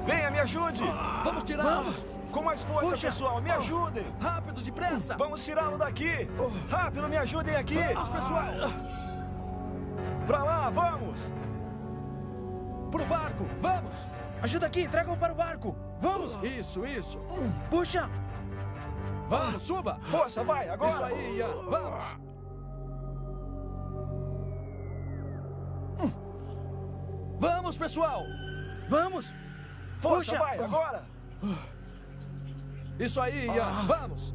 S4: Venha, me ajude.
S15: Vamos tirá-lo.
S4: Com mais força,
S15: Puxa.
S4: pessoal, me ajudem.
S15: Rápido, depressa.
S4: Vamos tirá-lo daqui. Rápido, me ajudem aqui.
S15: Vamos, pessoal.
S4: Pra lá, vamos.
S15: Pro barco, vamos. Ajuda aqui, tragam para o barco. Vamos. Isso. Puxa. Vamos, suba.
S4: Força, vai, agora.
S15: Isso aí, Ian, vamos. Vamos, pessoal. Vamos.
S4: Força,
S15: Puxa.
S4: vai, agora.
S15: Isso aí, Ian, vamos.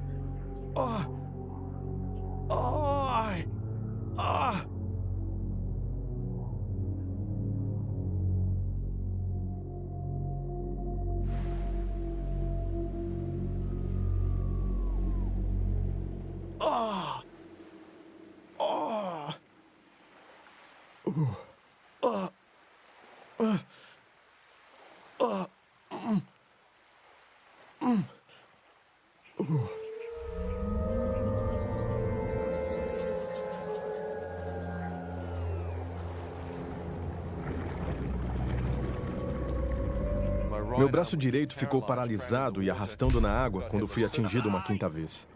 S14: Meu braço direito ficou paralisado e arrastando na água quando fui atingido uma quinta vez.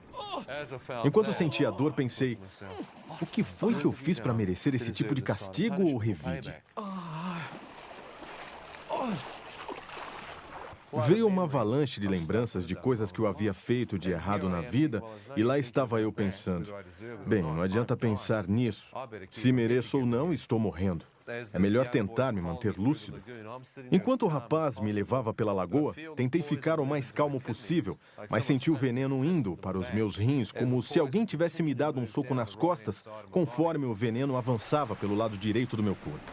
S14: Enquanto senti a dor, pensei, o que foi que eu fiz para merecer esse tipo de castigo ou revide? Veio uma avalanche de lembranças de coisas que eu havia feito de errado na vida, e lá estava eu pensando, bem, não adianta pensar nisso. Se mereço ou não, estou morrendo. É melhor tentar me manter lúcido. Enquanto o rapaz me levava pela lagoa, tentei ficar o mais calmo possível, mas senti o veneno indo para os meus rins, como se alguém tivesse me dado um soco nas costas, conforme o veneno avançava pelo lado direito do meu corpo.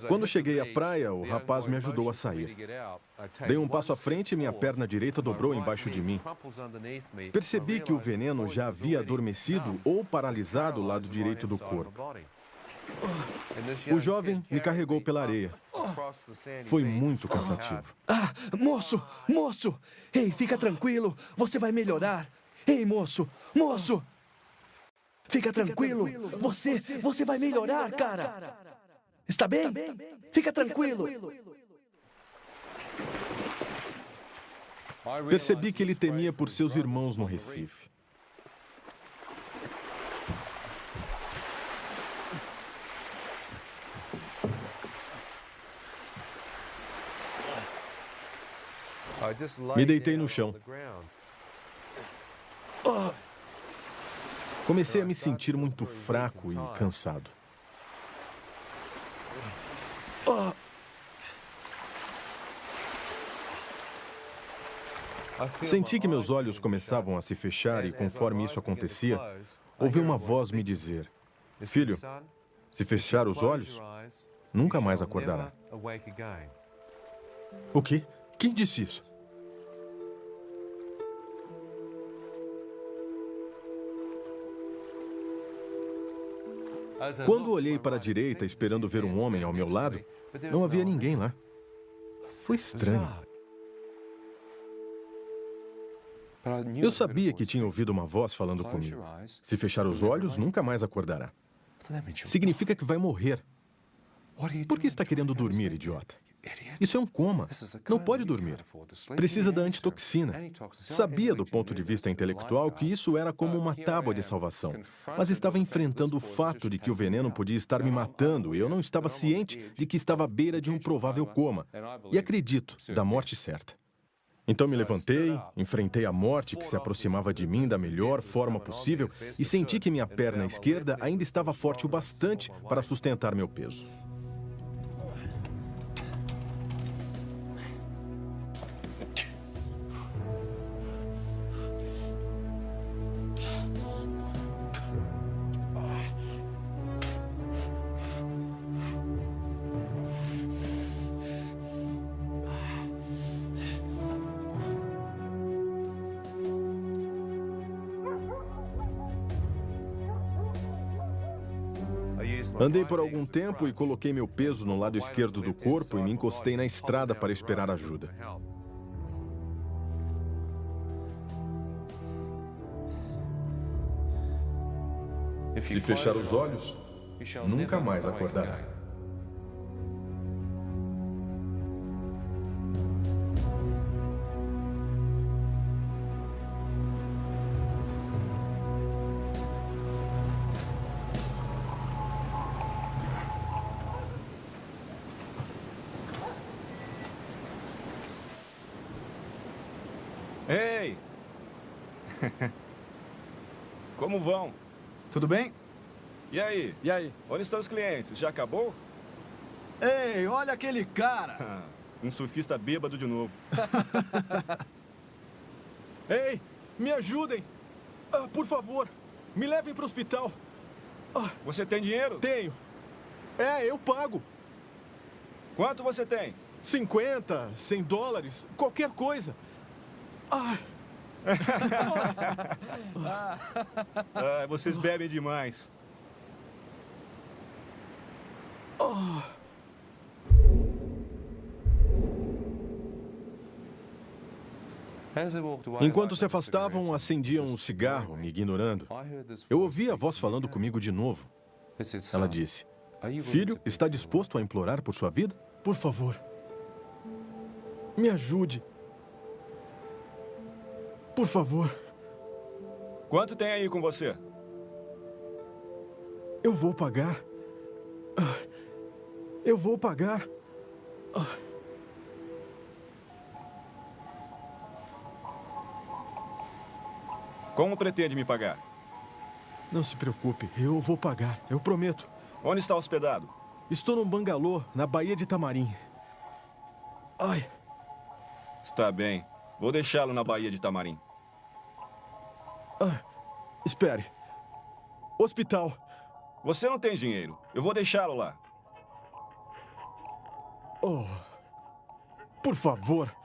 S14: Quando cheguei à praia, o rapaz me ajudou a sair. Dei um passo à frente e minha perna direita dobrou embaixo de mim. Percebi que o veneno já havia adormecido ou paralisado o lado direito do corpo. O jovem me carregou pela areia. Foi muito cansativo.
S15: Moço! Ei, fica tranquilo, você vai melhorar. Ei, moço! Fica tranquilo, você vai melhorar, cara. Está bem? Fica tranquilo.
S14: Percebi que ele temia por seus irmãos no Recife. Me deitei no chão. Comecei a me sentir muito fraco e cansado. Senti que meus olhos começavam a se fechar e, conforme isso acontecia, ouvi uma voz me dizer, filho, se fechar os olhos, nunca mais acordará. O quê? Quem disse isso? Quando olhei para a direita esperando ver um homem ao meu lado, não havia ninguém lá. Foi estranho. Eu sabia que tinha ouvido uma voz falando comigo. Se fechar os olhos, nunca mais acordará. Significa que vai morrer. Por que está querendo dormir, idiota? Isso é um coma. Não pode dormir. Precisa da antitoxina. Sabia do ponto de vista intelectual que isso era como uma tábua de salvação. Mas estava enfrentando o fato de que o veneno podia estar me matando e eu não estava ciente de que estava à beira de um provável coma. E acredito, da morte certa. Então me levantei, enfrentei a morte que se aproximava de mim da melhor forma possível e senti que minha perna esquerda ainda estava forte o bastante para sustentar meu peso. Andei por algum tempo e coloquei meu peso no lado esquerdo do corpo e me encostei na estrada para esperar ajuda. Se fechar os olhos, nunca mais acordará.
S4: Ei! Como vão?
S11: Tudo bem?
S4: E aí?
S15: E aí?
S4: Onde estão os clientes? Já acabou?
S11: Ei, olha aquele cara!
S4: Um surfista bêbado de novo.
S14: Ei, me ajudem! Por favor, me levem para o hospital.
S4: Você tem dinheiro?
S14: Tenho. Eu pago.
S4: Quanto você tem?
S14: 50, 100 dólares, qualquer coisa.
S4: Vocês bebem demais.
S14: Enquanto se afastavam, acendiam um cigarro, me ignorando. Eu ouvi a voz falando comigo de novo. Ela disse: "Filho, está disposto a implorar por sua vida? Por favor, me ajude. Por favor."
S4: Quanto tem aí com você?
S14: Eu vou pagar. Eu vou pagar.
S4: Como pretende me pagar?
S14: Não se preocupe, eu vou pagar, eu prometo.
S4: Onde está hospedado?
S14: Estou num bangalô, na Baía de Tamarim.
S4: Está bem. Vou deixá-lo na Baía de Tamarim.
S14: Espere. Hospital.
S4: Você não tem dinheiro. Eu vou deixá-lo lá.
S14: Por favor.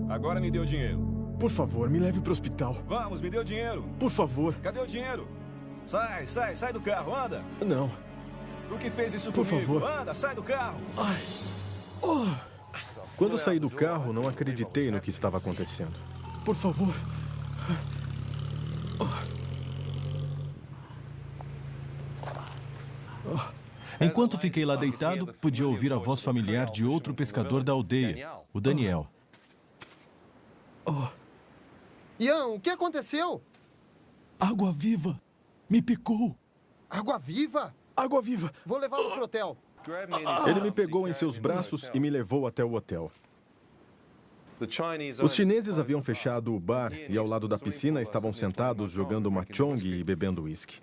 S4: Agora me dê o dinheiro.
S14: Por favor, me leve para o hospital.
S4: Vamos, me dê o dinheiro.
S14: Por favor.
S4: Cadê o dinheiro? Sai do carro, anda.
S14: Não.
S4: Por que fez isso
S14: Por
S4: comigo?
S14: favor.
S4: Anda, sai do carro.
S14: Quando saí do carro, não acreditei no que estava acontecendo. Por favor.
S16: Enquanto fiquei lá deitado, podia ouvir a voz familiar de outro pescador da aldeia, o Daniel.
S8: Ian, o que aconteceu?
S16: Água viva! Me picou!
S8: Água viva?
S14: Água viva!
S8: Vou levá-lo pro hotel.
S14: Ele me pegou em seus braços e me levou até o hotel. Os chineses haviam fechado o bar e ao lado da piscina estavam sentados jogando mahjong e bebendo uísque.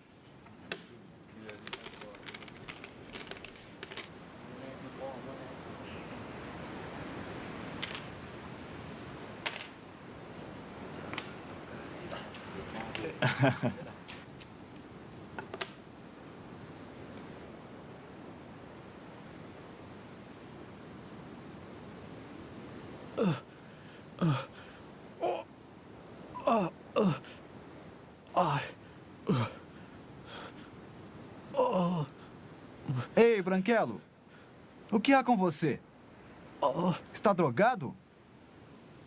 S11: Ei, Branquelo, o que há com você? Está drogado?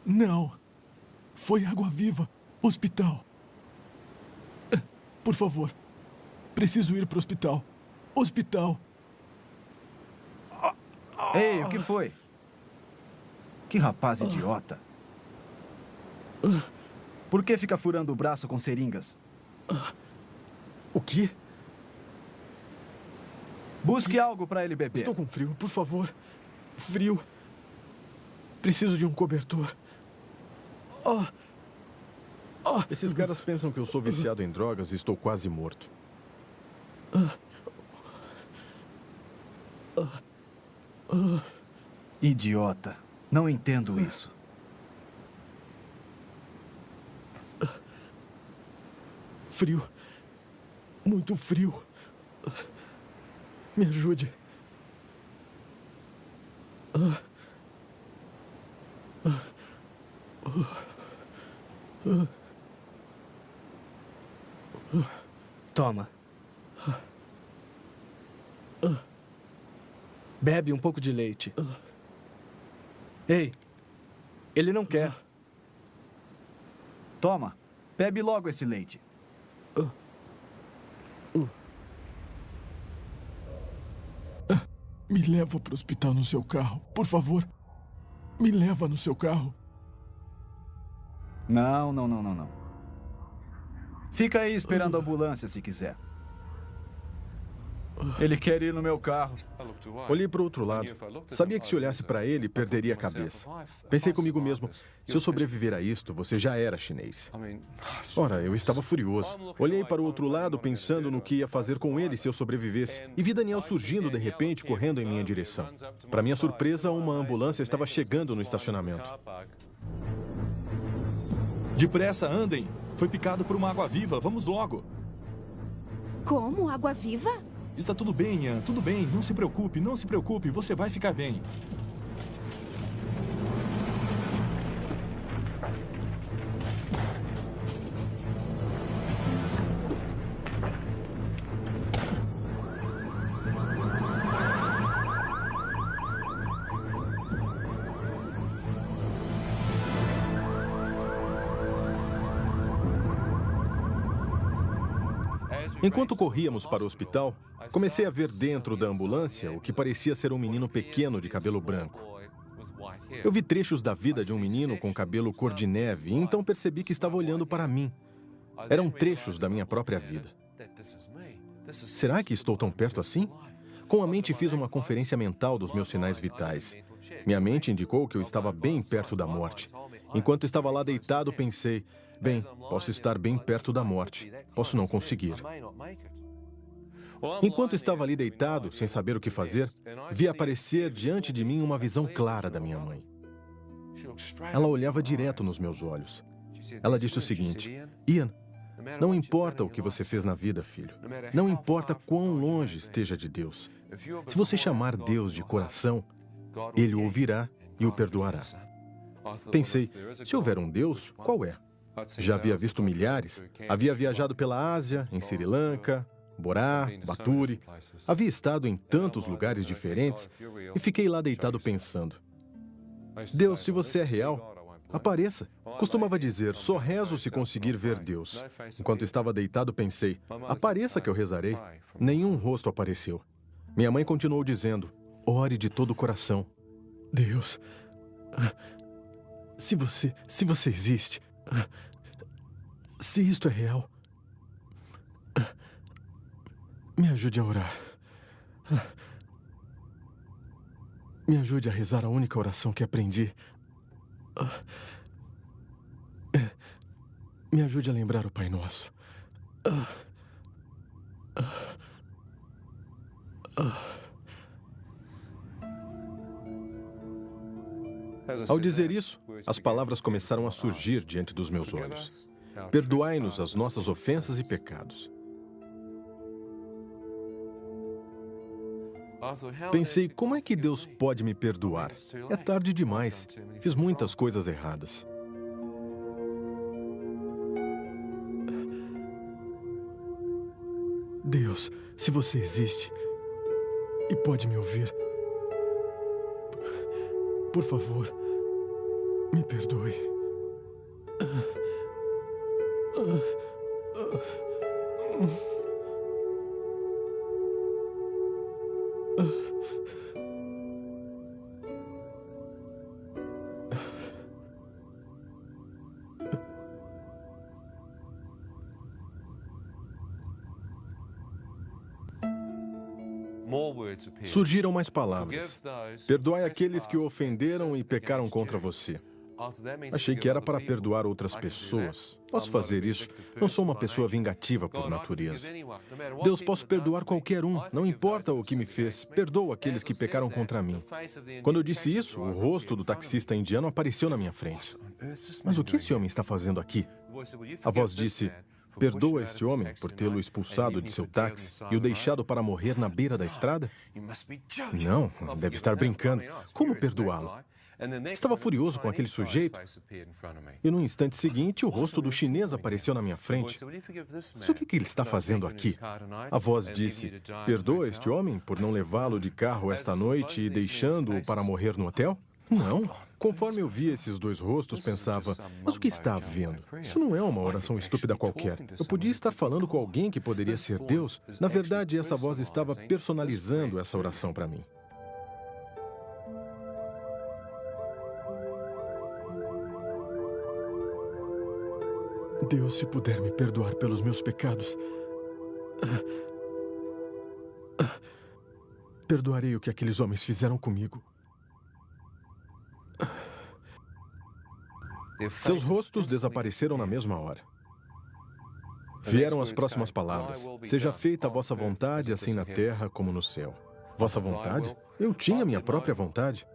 S16: Não. Foi água-viva. Hospital. Por favor. Preciso ir para o hospital. Hospital.
S11: Ei, o que foi? Que rapaz idiota. Por que fica furando o braço com seringas?
S16: O quê?
S11: Busque algo para ele beber.
S16: Estou com frio, por favor. Frio. Preciso de um cobertor.
S14: Esses caras pensam que eu sou viciado em drogas e estou quase morto.
S11: Idiota. Não entendo isso.
S16: Frio. Muito frio. Me ajude.
S7: Toma. Bebe um pouco de leite. Ei, ele não quer.
S11: Toma, bebe logo esse leite.
S16: Me leva para o hospital no seu carro, por favor. Me leva no seu carro.
S11: Não. Fica aí esperando a ambulância se quiser. Ele quer ir no meu carro.
S14: Olhei para o outro lado. Sabia que se olhasse para ele, perderia a cabeça. Pensei comigo mesmo, se eu sobreviver a isto, você já era chinês. Ora, eu estava furioso. Olhei para o outro lado, pensando no que ia fazer com ele se eu sobrevivesse. E vi Daniel surgindo de repente, correndo em minha direção. Para minha surpresa, uma ambulância estava chegando no estacionamento.
S6: Depressa, andem. Foi picado por uma água-viva. Vamos logo.
S10: Como? Água-viva?
S6: Está tudo bem, Ian. Tudo bem. Não se preocupe, não se preocupe. Você vai ficar bem.
S14: Enquanto corríamos para o hospital, comecei a ver dentro da ambulância o que parecia ser um menino pequeno de cabelo branco. Eu vi trechos da vida de um menino com cabelo cor de neve e então percebi que estava olhando para mim. Eram trechos da minha própria vida. Será que estou tão perto assim? Com a mente fiz uma conferência mental dos meus sinais vitais. Minha mente indicou que eu estava bem perto da morte. Enquanto estava lá deitado, pensei... Bem, posso estar bem perto da morte. Posso não conseguir. Enquanto estava ali deitado, sem saber o que fazer, vi aparecer diante de mim uma visão clara da minha mãe. Ela olhava direto nos meus olhos. Ela disse o seguinte: Ian, não importa o que você fez na vida, filho. Não importa quão longe esteja de Deus. Se você chamar Deus de coração, Ele o ouvirá e o perdoará. Pensei, se houver um Deus, qual é? Já havia visto milhares. Havia viajado pela Ásia, em Sri Lanka, Borá, Baturi. Havia estado em tantos lugares diferentes e fiquei lá deitado pensando. Deus, se você é real, apareça. Costumava dizer, só rezo se conseguir ver Deus. Enquanto estava deitado, pensei, apareça que eu rezarei. Nenhum rosto apareceu. Minha mãe continuou dizendo, ore de todo o coração.
S16: Deus, se você existe... Se isto é real, me ajude a orar. Me ajude a rezar a única oração que aprendi. Me ajude a lembrar o Pai Nosso.
S14: Ao dizer isso, as palavras começaram a surgir diante dos meus olhos. Perdoai-nos as nossas ofensas e pecados. Pensei, como é que Deus pode me perdoar? É tarde demais. Fiz muitas coisas erradas. Deus, se você existe e pode me ouvir, por favor, me perdoe. Surgiram mais palavras. Perdoai aqueles que o ofenderam e pecaram contra você. Achei que era para perdoar outras pessoas. Posso fazer isso. Não sou uma pessoa vingativa por natureza. Deus, posso perdoar qualquer um. Não importa o que me fez. Perdoo aqueles que pecaram contra mim. Quando eu disse isso, o rosto do taxista indiano apareceu na minha frente. Mas o que esse homem está fazendo aqui? A voz disse: perdoa este homem por tê-lo expulsado de seu táxi e o deixado para morrer na beira da estrada? Não, deve estar brincando. Como perdoá-lo? Estava furioso com aquele sujeito e no instante seguinte o rosto do chinês apareceu na minha frente. Mas o que ele está fazendo aqui? A voz disse: perdoa este homem por não levá-lo de carro esta noite e deixando-o para morrer no hotel? Não. Conforme eu via esses dois rostos, pensava, mas o que está havendo? Isso não é uma oração estúpida qualquer. Eu podia estar falando com alguém que poderia ser Deus. Na verdade, essa voz estava personalizando essa oração para mim. Deus, se puder me perdoar pelos meus pecados, perdoarei o que aqueles homens fizeram comigo. Seus rostos desapareceram na mesma hora. Vieram as próximas palavras: seja feita a vossa vontade, assim na terra como no céu. Vossa vontade? Eu tinha minha própria vontade.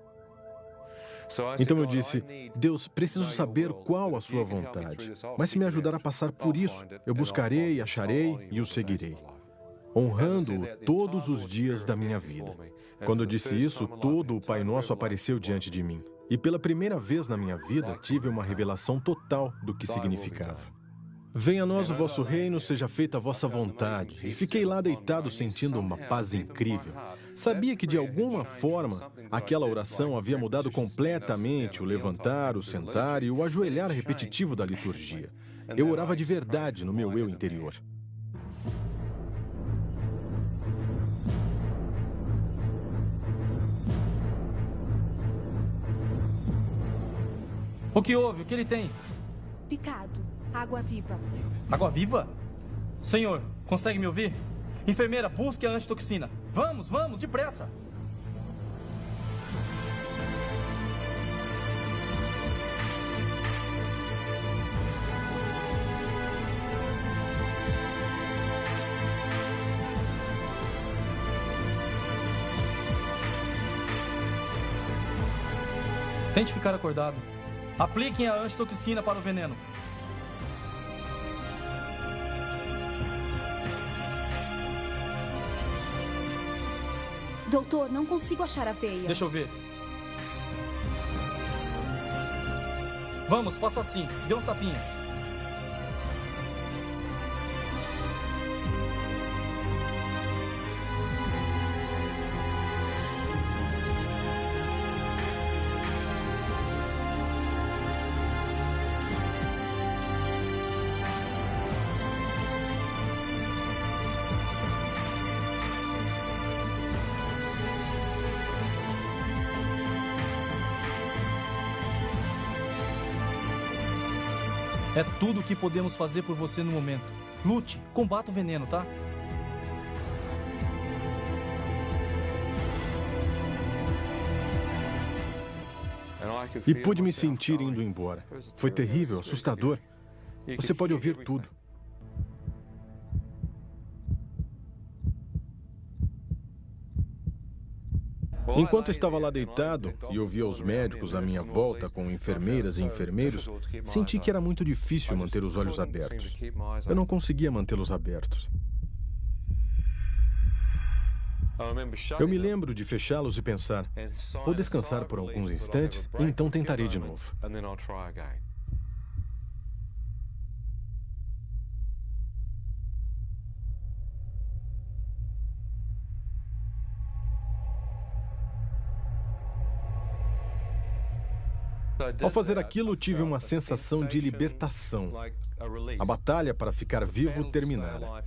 S14: Então eu disse: Deus, preciso saber qual a sua vontade. Mas se me ajudar a passar por isso, eu buscarei, acharei e o seguirei, honrando-o todos os dias da minha vida. Quando eu disse isso, todo o Pai Nosso apareceu diante de mim. E pela primeira vez na minha vida, tive uma revelação total do que significava. Venha a nós o vosso reino, seja feita a vossa vontade. E fiquei lá deitado sentindo uma paz incrível. Sabia que de alguma forma aquela oração havia mudado completamente o levantar, o sentar e o ajoelhar repetitivo da liturgia. Eu orava de verdade no meu eu interior.
S15: O que houve? O que ele tem?
S10: Picado. Água viva.
S15: Água viva? Senhor, consegue me ouvir? Enfermeira, busque a antitoxina. Vamos, vamos, depressa. Tente ficar acordado. Apliquem a antitoxina para o veneno.
S10: Doutor, não consigo achar a veia.
S15: Deixa eu ver. Vamos, faça assim. Dê uns tapinhas. É tudo o que podemos fazer por você no momento. Lute, combata o veneno, tá?
S14: E pude me sentir indo embora. Foi terrível, assustador. Você pode ouvir tudo. Enquanto estava lá deitado e ouvia os médicos à minha volta com enfermeiras e enfermeiros, senti que era muito difícil manter os olhos abertos. Eu não conseguia mantê-los abertos. Eu me lembro de fechá-los e pensar, vou descansar por alguns instantes e então tentarei de novo. Ao fazer aquilo, tive uma sensação de libertação. A batalha para ficar vivo terminara.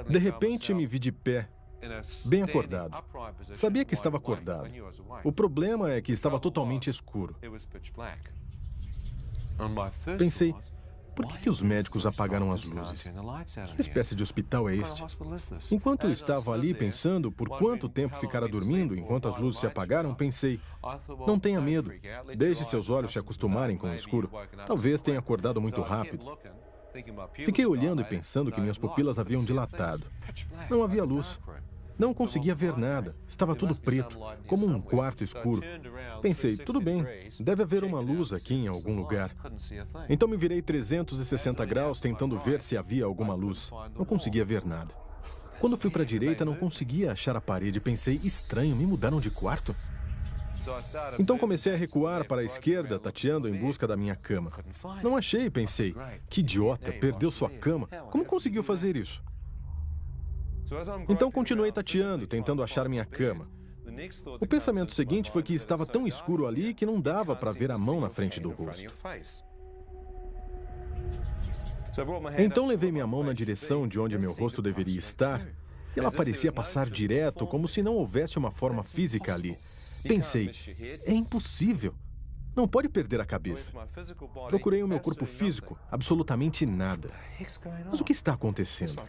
S14: De repente, me vi de pé, bem acordado. Sabia que estava acordado. O problema é que estava totalmente escuro. Pensei, por que os médicos apagaram as luzes? Que espécie de hospital é este? Enquanto eu estava ali pensando por quanto tempo ficara dormindo enquanto as luzes se apagaram, pensei, não tenha medo, deixe seus olhos se acostumarem com o escuro. Talvez tenha acordado muito rápido. Fiquei olhando e pensando que minhas pupilas haviam dilatado. Não havia luz. Não conseguia ver nada. Estava tudo preto, como um quarto escuro. Pensei, tudo bem, deve haver uma luz aqui em algum lugar. Então me virei 360 graus tentando ver se havia alguma luz. Não conseguia ver nada. Quando fui para a direita, não conseguia achar a parede. Pensei, estranho, me mudaram de quarto? Então comecei a recuar para a esquerda, tateando em busca da minha cama. Não achei, pensei. Que idiota, perdeu sua cama. Como conseguiu fazer isso? Então continuei tateando, tentando achar minha cama. O pensamento seguinte foi que estava tão escuro ali que não dava para ver a mão na frente do rosto. Então levei minha mão na direção de onde meu rosto deveria estar e ela parecia passar direto, como se não houvesse uma forma física ali. Pensei, é impossível. Não pode perder a cabeça. Procurei o meu corpo físico, absolutamente nada. Mas o que está acontecendo?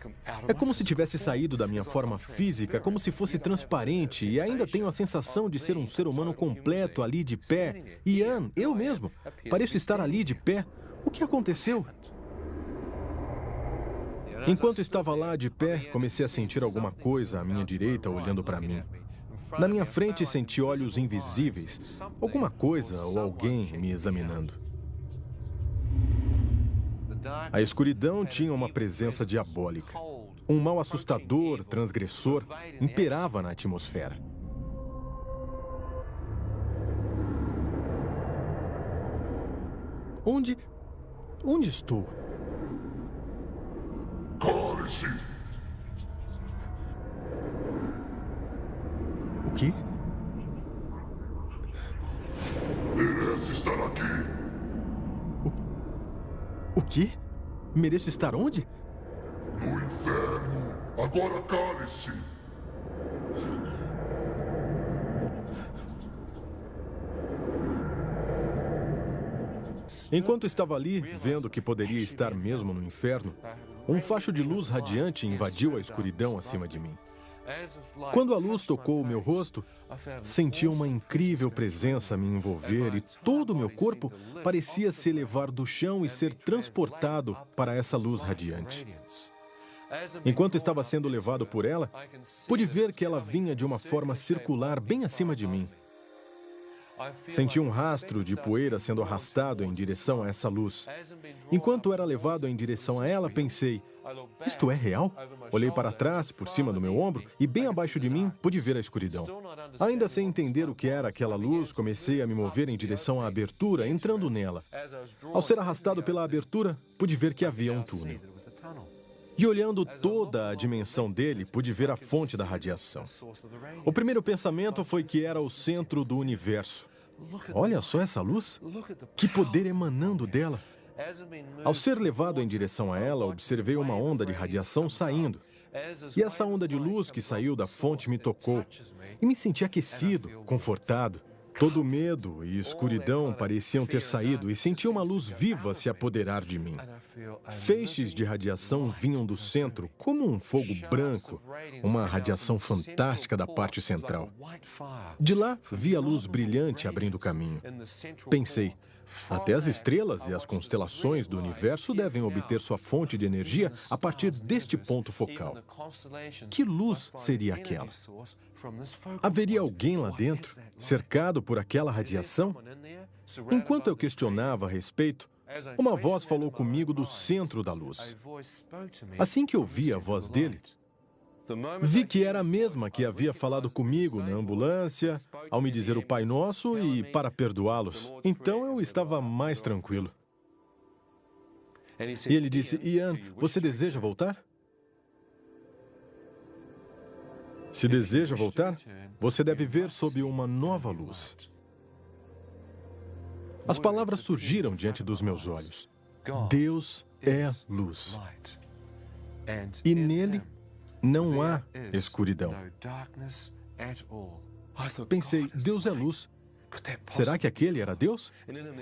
S14: É como se tivesse saído da minha forma física, como se fosse transparente, e ainda tenho a sensação de ser um ser humano completo ali de pé. Ian, eu mesmo, pareço estar ali de pé. O que aconteceu? Enquanto estava lá de pé, comecei a sentir alguma coisa à minha direita olhando para mim. Na minha frente senti olhos invisíveis, alguma coisa ou alguém me examinando. A escuridão tinha uma presença diabólica. Um mal assustador, transgressor, imperava na atmosfera. Onde estou?
S12: Cale-se!
S14: O quê?
S12: Merece estar aqui.
S14: O quê? Mereço estar onde?
S12: No inferno. Agora cale-se.
S14: Enquanto estava ali, vendo que poderia estar mesmo no inferno, um facho de luz radiante invadiu a escuridão acima de mim. Quando a luz tocou o meu rosto, senti uma incrível presença me envolver e todo o meu corpo parecia se elevar do chão e ser transportado para essa luz radiante. Enquanto estava sendo levado por ela, pude ver que ela vinha de uma forma circular bem acima de mim. Senti um rastro de poeira sendo arrastado em direção a essa luz. Enquanto era levado em direção a ela, pensei, isto é real? Olhei para trás, por cima do meu ombro, e bem abaixo de mim, pude ver a escuridão. Ainda sem entender o que era aquela luz, comecei a me mover em direção à abertura, entrando nela. Ao ser arrastado pela abertura, pude ver que havia um túnel. E olhando toda a dimensão dele, pude ver a fonte da radiação. O primeiro pensamento foi que era o centro do universo. Olha só essa luz. Que poder emanando dela. Ao ser levado em direção a ela, observei uma onda de radiação saindo. E essa onda de luz que saiu da fonte me tocou. E me senti aquecido, confortado. Todo medo e escuridão pareciam ter saído e senti uma luz viva se apoderar de mim. Feixes de radiação vinham do centro, como um fogo branco, uma radiação fantástica da parte central. De lá, vi a luz brilhante abrindo caminho. Pensei, até as estrelas e as constelações do universo devem obter sua fonte de energia a partir deste ponto focal. Que luz seria aquela? Haveria alguém lá dentro, cercado por aquela radiação? Enquanto eu questionava a respeito, uma voz falou comigo do centro da luz. Assim que ouvi a voz dele, vi que era a mesma que havia falado comigo na ambulância, ao me dizer o Pai Nosso e para perdoá-los. Então eu estava mais tranquilo. E ele disse, Ian, você deseja voltar? Se deseja voltar, você deve ver sob uma nova luz. As palavras surgiram diante dos meus olhos. Deus é luz. E nele não há escuridão. Pensei, Deus é luz. Será que aquele era Deus?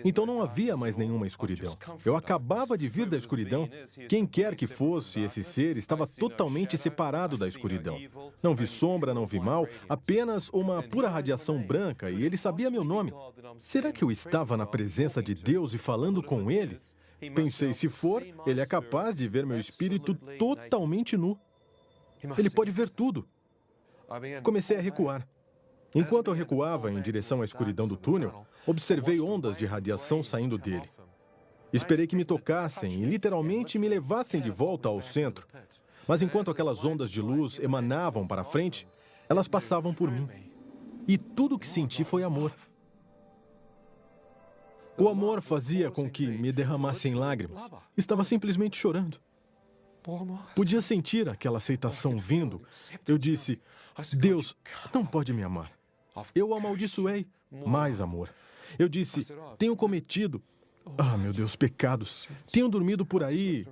S14: Então não havia mais nenhuma escuridão. Eu acabava de vir da escuridão. Quem quer que fosse esse ser estava totalmente separado da escuridão. Não vi sombra, não vi mal, apenas uma pura radiação branca e ele sabia meu nome. Será que eu estava na presença de Deus e falando com ele? Pensei, se for, ele é capaz de ver meu espírito totalmente nu. Ele pode ver tudo. Comecei a recuar. Enquanto eu recuava em direção à escuridão do túnel, observei ondas de radiação saindo dele. Esperei que me tocassem e literalmente me levassem de volta ao centro. Mas enquanto aquelas ondas de luz emanavam para frente, elas passavam por mim. E tudo o que senti foi amor. O amor fazia com que me derramassem lágrimas. Estava simplesmente chorando. Podia sentir aquela aceitação vindo. Eu disse, Deus não pode me amar. Eu o amaldiçoei. Mais amor. Eu disse, tenho cometido, meu Deus, pecados. Tenho dormido por aí,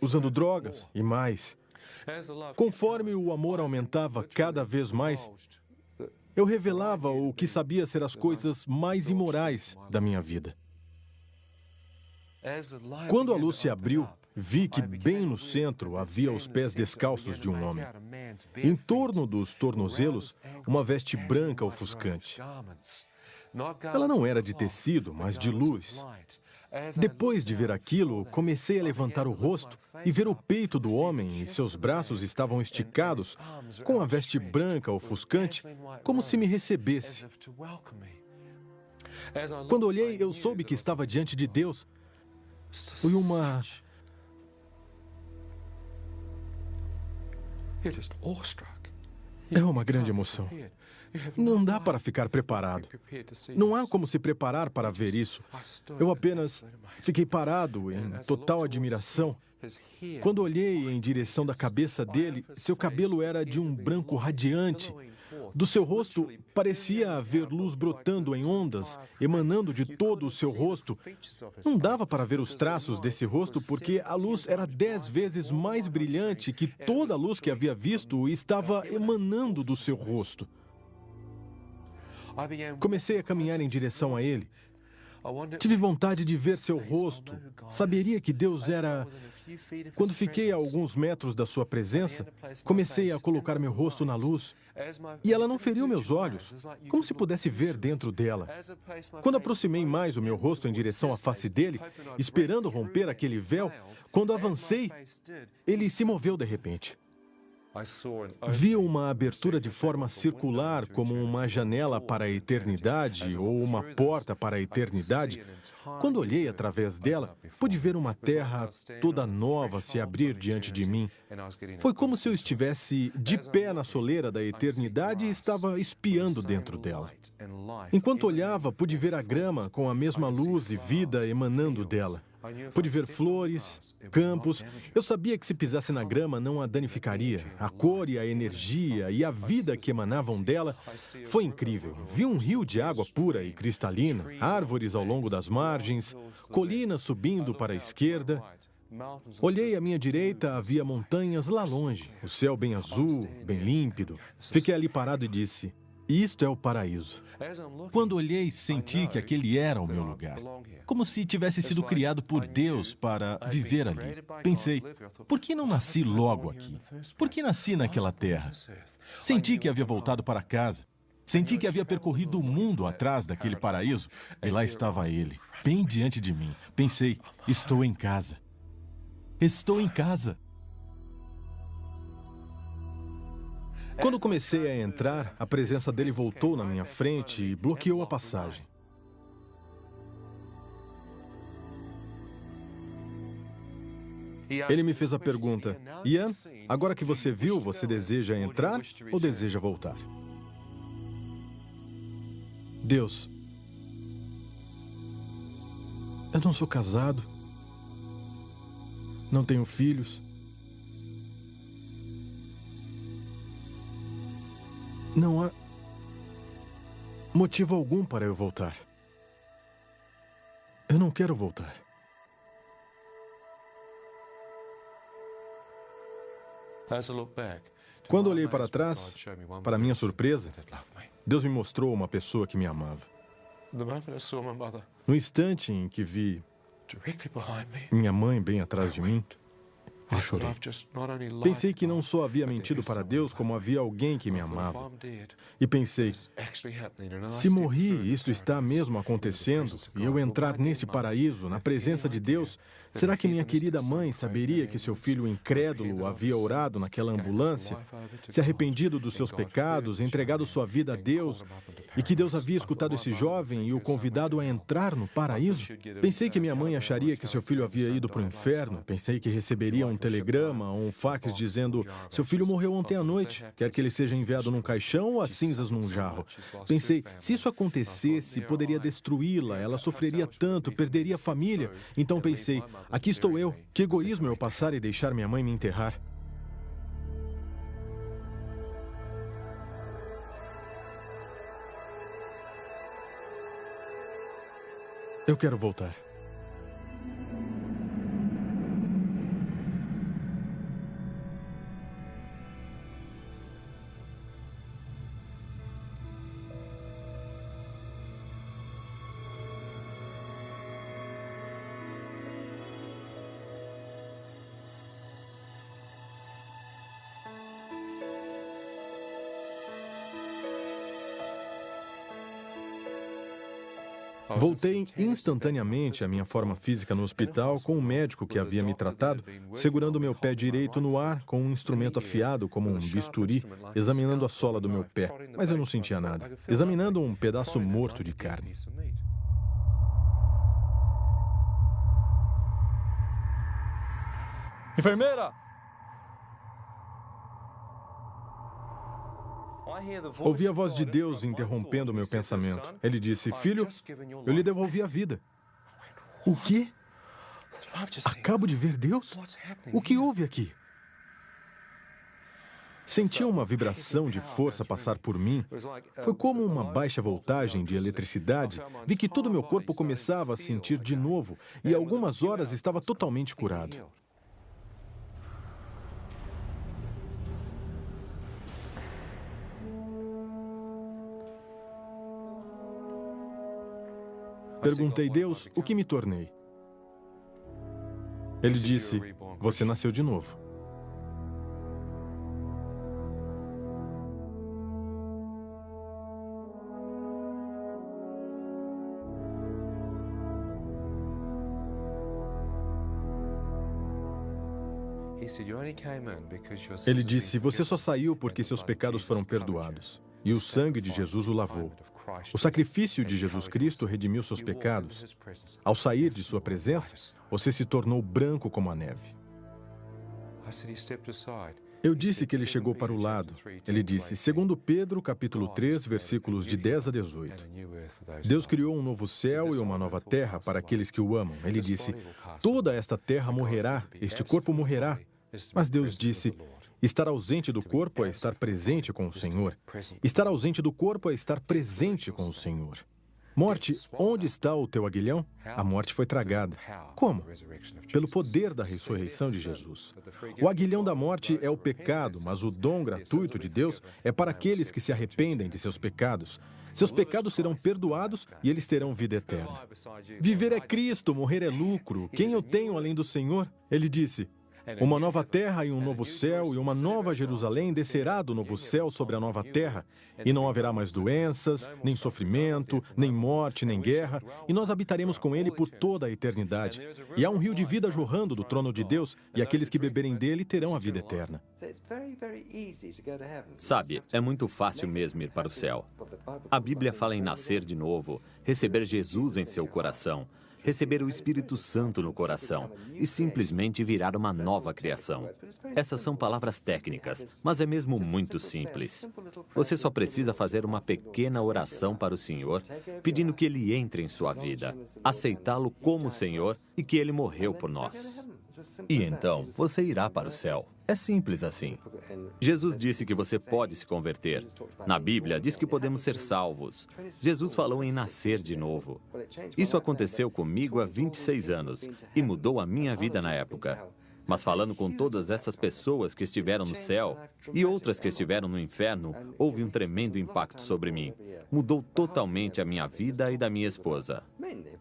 S14: usando drogas e mais. Conforme o amor aumentava cada vez mais, eu revelava o que sabia ser as coisas mais imorais da minha vida. Quando a luz se abriu, vi que bem no centro havia os pés descalços de um homem. Em torno dos tornozelos, uma veste branca ofuscante. Ela não era de tecido, mas de luz. Depois de ver aquilo, comecei a levantar o rosto e ver o peito do homem e seus braços estavam esticados, com a veste branca ofuscante, como se me recebesse. Quando olhei, eu soube que estava diante de Deus. Foi uma... É uma grande emoção. Não dá para ficar preparado. Não há como se preparar para ver isso. Eu apenas fiquei parado em total admiração. Quando olhei em direção da cabeça dele, seu cabelo era de um branco radiante. Do seu rosto parecia haver luz brotando em ondas, emanando de todo o seu rosto. Não dava para ver os traços desse rosto porque a luz era 10 vezes mais brilhante que toda a luz que havia visto e estava emanando do seu rosto. Comecei a caminhar em direção a ele. Tive vontade de ver seu rosto. Saberia que Deus era... Quando fiquei a alguns metros da sua presença, comecei a colocar meu rosto na luz. E ela não feriu meus olhos, como se pudesse ver dentro dela. Quando aproximei mais o meu rosto em direção à face dele, esperando romper aquele véu, quando avancei, ele se moveu de repente. Vi uma abertura de forma circular, como uma janela para a eternidade ou uma porta para a eternidade. Quando olhei através dela, pude ver uma terra toda nova se abrir diante de mim. Foi como se eu estivesse de pé na soleira da eternidade e estava espiando dentro dela. Enquanto olhava, pude ver a grama com a mesma luz e vida emanando dela. Pude ver flores, campos. Eu sabia que se pisasse na grama não a danificaria. A cor e a energia e a vida que emanavam dela foi incrível. Vi um rio de água pura e cristalina, árvores ao longo das margens, colinas subindo para a esquerda. Olhei à minha direita, havia montanhas lá longe, o céu bem azul, bem límpido. Fiquei ali parado e disse, isto é o paraíso.
S16: Quando olhei, senti que aquele era o meu lugar. Como se tivesse sido criado por Deus para viver ali. Pensei, por que não nasci logo aqui? Por que nasci naquela terra? Senti que havia voltado para casa. Senti que havia percorrido o mundo atrás daquele paraíso. E lá estava ele, bem diante de mim. Pensei, estou em casa. Estou em casa.
S14: Quando comecei a entrar, a presença dele voltou na minha frente e bloqueou a passagem. Ele me fez a pergunta, Ian, agora que você viu, você deseja entrar ou deseja voltar? Deus, eu não sou casado, não tenho filhos. Não há motivo algum para eu voltar. Eu não quero voltar. Quando olhei para trás, para minha surpresa, Deus me mostrou uma pessoa que me amava. No instante em que vi minha mãe bem atrás de mim, eu chorei. Pensei que não só havia mentido para Deus, como havia alguém que me amava. E pensei, se morri e isto está mesmo acontecendo, e eu entrar neste paraíso, na presença de Deus, será que minha querida mãe saberia que seu filho incrédulo havia orado naquela ambulância, se arrependido dos seus pecados, entregado sua vida a Deus, e que Deus havia escutado esse jovem e o convidado a entrar no paraíso? Pensei que minha mãe acharia que seu filho havia ido para o inferno. Pensei que receberia um telegrama ou um fax dizendo, seu filho morreu ontem à noite, quer que ele seja enviado num caixão ou as cinzas num jarro. Pensei, se isso acontecesse, poderia destruí-la, ela sofreria tanto, perderia a família. Então pensei, aqui estou eu, que egoísmo eu passar e deixar minha mãe me enterrar. Eu quero voltar. Voltei instantaneamente à minha forma física no hospital com o médico que havia me tratado, segurando meu pé direito no ar com um instrumento afiado como um bisturi, examinando a sola do meu pé, mas eu não sentia nada, examinando um pedaço morto de carne.
S3: Enfermeira!
S14: Ouvi a voz de Deus interrompendo meu pensamento. Ele disse, filho, eu lhe devolvi a vida. O quê? Acabo de ver Deus? O que houve aqui? Senti uma vibração de força passar por mim. Foi como uma baixa voltagem de eletricidade. Vi que todo o meu corpo começava a sentir de novo e em algumas horas estava totalmente curado. Perguntei, Deus, o que me tornei? Ele disse, você nasceu de novo. Ele disse, você só saiu porque seus pecados foram perdoados, e o sangue de Jesus o lavou. O sacrifício de Jesus Cristo redimiu seus pecados. Ao sair de sua presença, você se tornou branco como a neve. Eu disse que ele chegou para o lado. Ele disse, segundo Pedro, capítulo 3, versículos de 10 a 18. Deus criou um novo céu e uma nova terra para aqueles que o amam. Ele disse, toda esta terra morrerá, este corpo morrerá. Mas Deus disse, estar ausente do corpo é estar presente com o Senhor. Estar ausente do corpo é estar presente com o Senhor. Morte, onde está o teu aguilhão? A morte foi tragada. Como? Pelo poder da ressurreição de Jesus. O aguilhão da morte é o pecado, mas o dom gratuito de Deus é para aqueles que se arrependem de seus pecados. Seus pecados serão perdoados e eles terão vida eterna. Viver é Cristo, morrer é lucro. Quem eu tenho além do Senhor? Ele disse: uma nova terra e um novo céu, e uma nova Jerusalém descerá do novo céu sobre a nova terra, e não haverá mais doenças, nem sofrimento, nem morte, nem guerra, e nós habitaremos com ele por toda a eternidade. E há um rio de vida jorrando do trono de Deus, e aqueles que beberem dele terão a vida eterna.
S13: Sabe, é muito fácil mesmo ir para o céu. A Bíblia fala em nascer de novo, receber Jesus em seu coração, receber o Espírito Santo no coração e simplesmente virar uma nova criação. Essas são palavras técnicas, mas é mesmo muito simples. Você só precisa fazer uma pequena oração para o Senhor, pedindo que Ele entre em sua vida, aceitá-lo como Senhor e que Ele morreu por nós. E então, você irá para o céu. É simples assim. Jesus disse que você pode se converter. Na Bíblia, diz que podemos ser salvos. Jesus falou em nascer de novo. Isso aconteceu comigo há 26 anos e mudou a minha vida na época. Mas falando com todas essas pessoas que estiveram no céu e outras que estiveram no inferno, houve um tremendo impacto sobre mim. Mudou totalmente a minha vida e da minha esposa.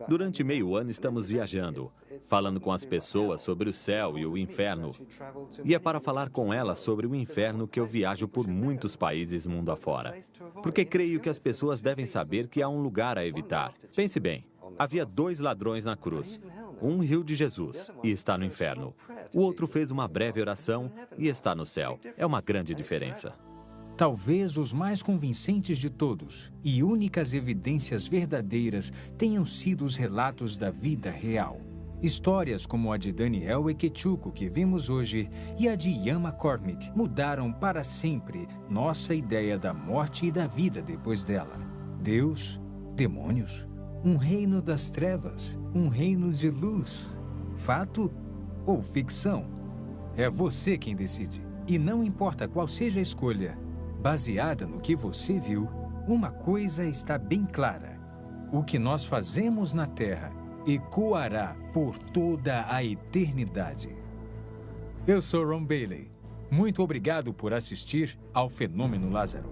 S13: Durante meio ano estamos viajando, falando com as pessoas sobre o céu e o inferno. E é para falar com elas sobre o inferno que eu viajo por muitos países mundo afora. Porque creio que as pessoas devem saber que há um lugar a evitar. Pense bem, havia 2 ladrões na cruz. Um riu de Jesus e está no inferno. O outro fez uma breve oração e está no céu. É uma grande diferença.
S1: Talvez os mais convincentes de todos e únicas evidências verdadeiras tenham sido os relatos da vida real. Histórias como a de Daniel Ekechukwu, que vimos hoje, e a de Ian McCormick mudaram para sempre nossa ideia da morte e da vida depois dela. Deus, demônios, um reino das trevas, um reino de luz. Fato ou ficção? É você quem decide. E não importa qual seja a escolha, baseada no que você viu, uma coisa está bem clara: o que nós fazemos na Terra ecoará por toda a eternidade. Eu sou Ron Bailey. Muito obrigado por assistir ao Fenômeno Lázaro.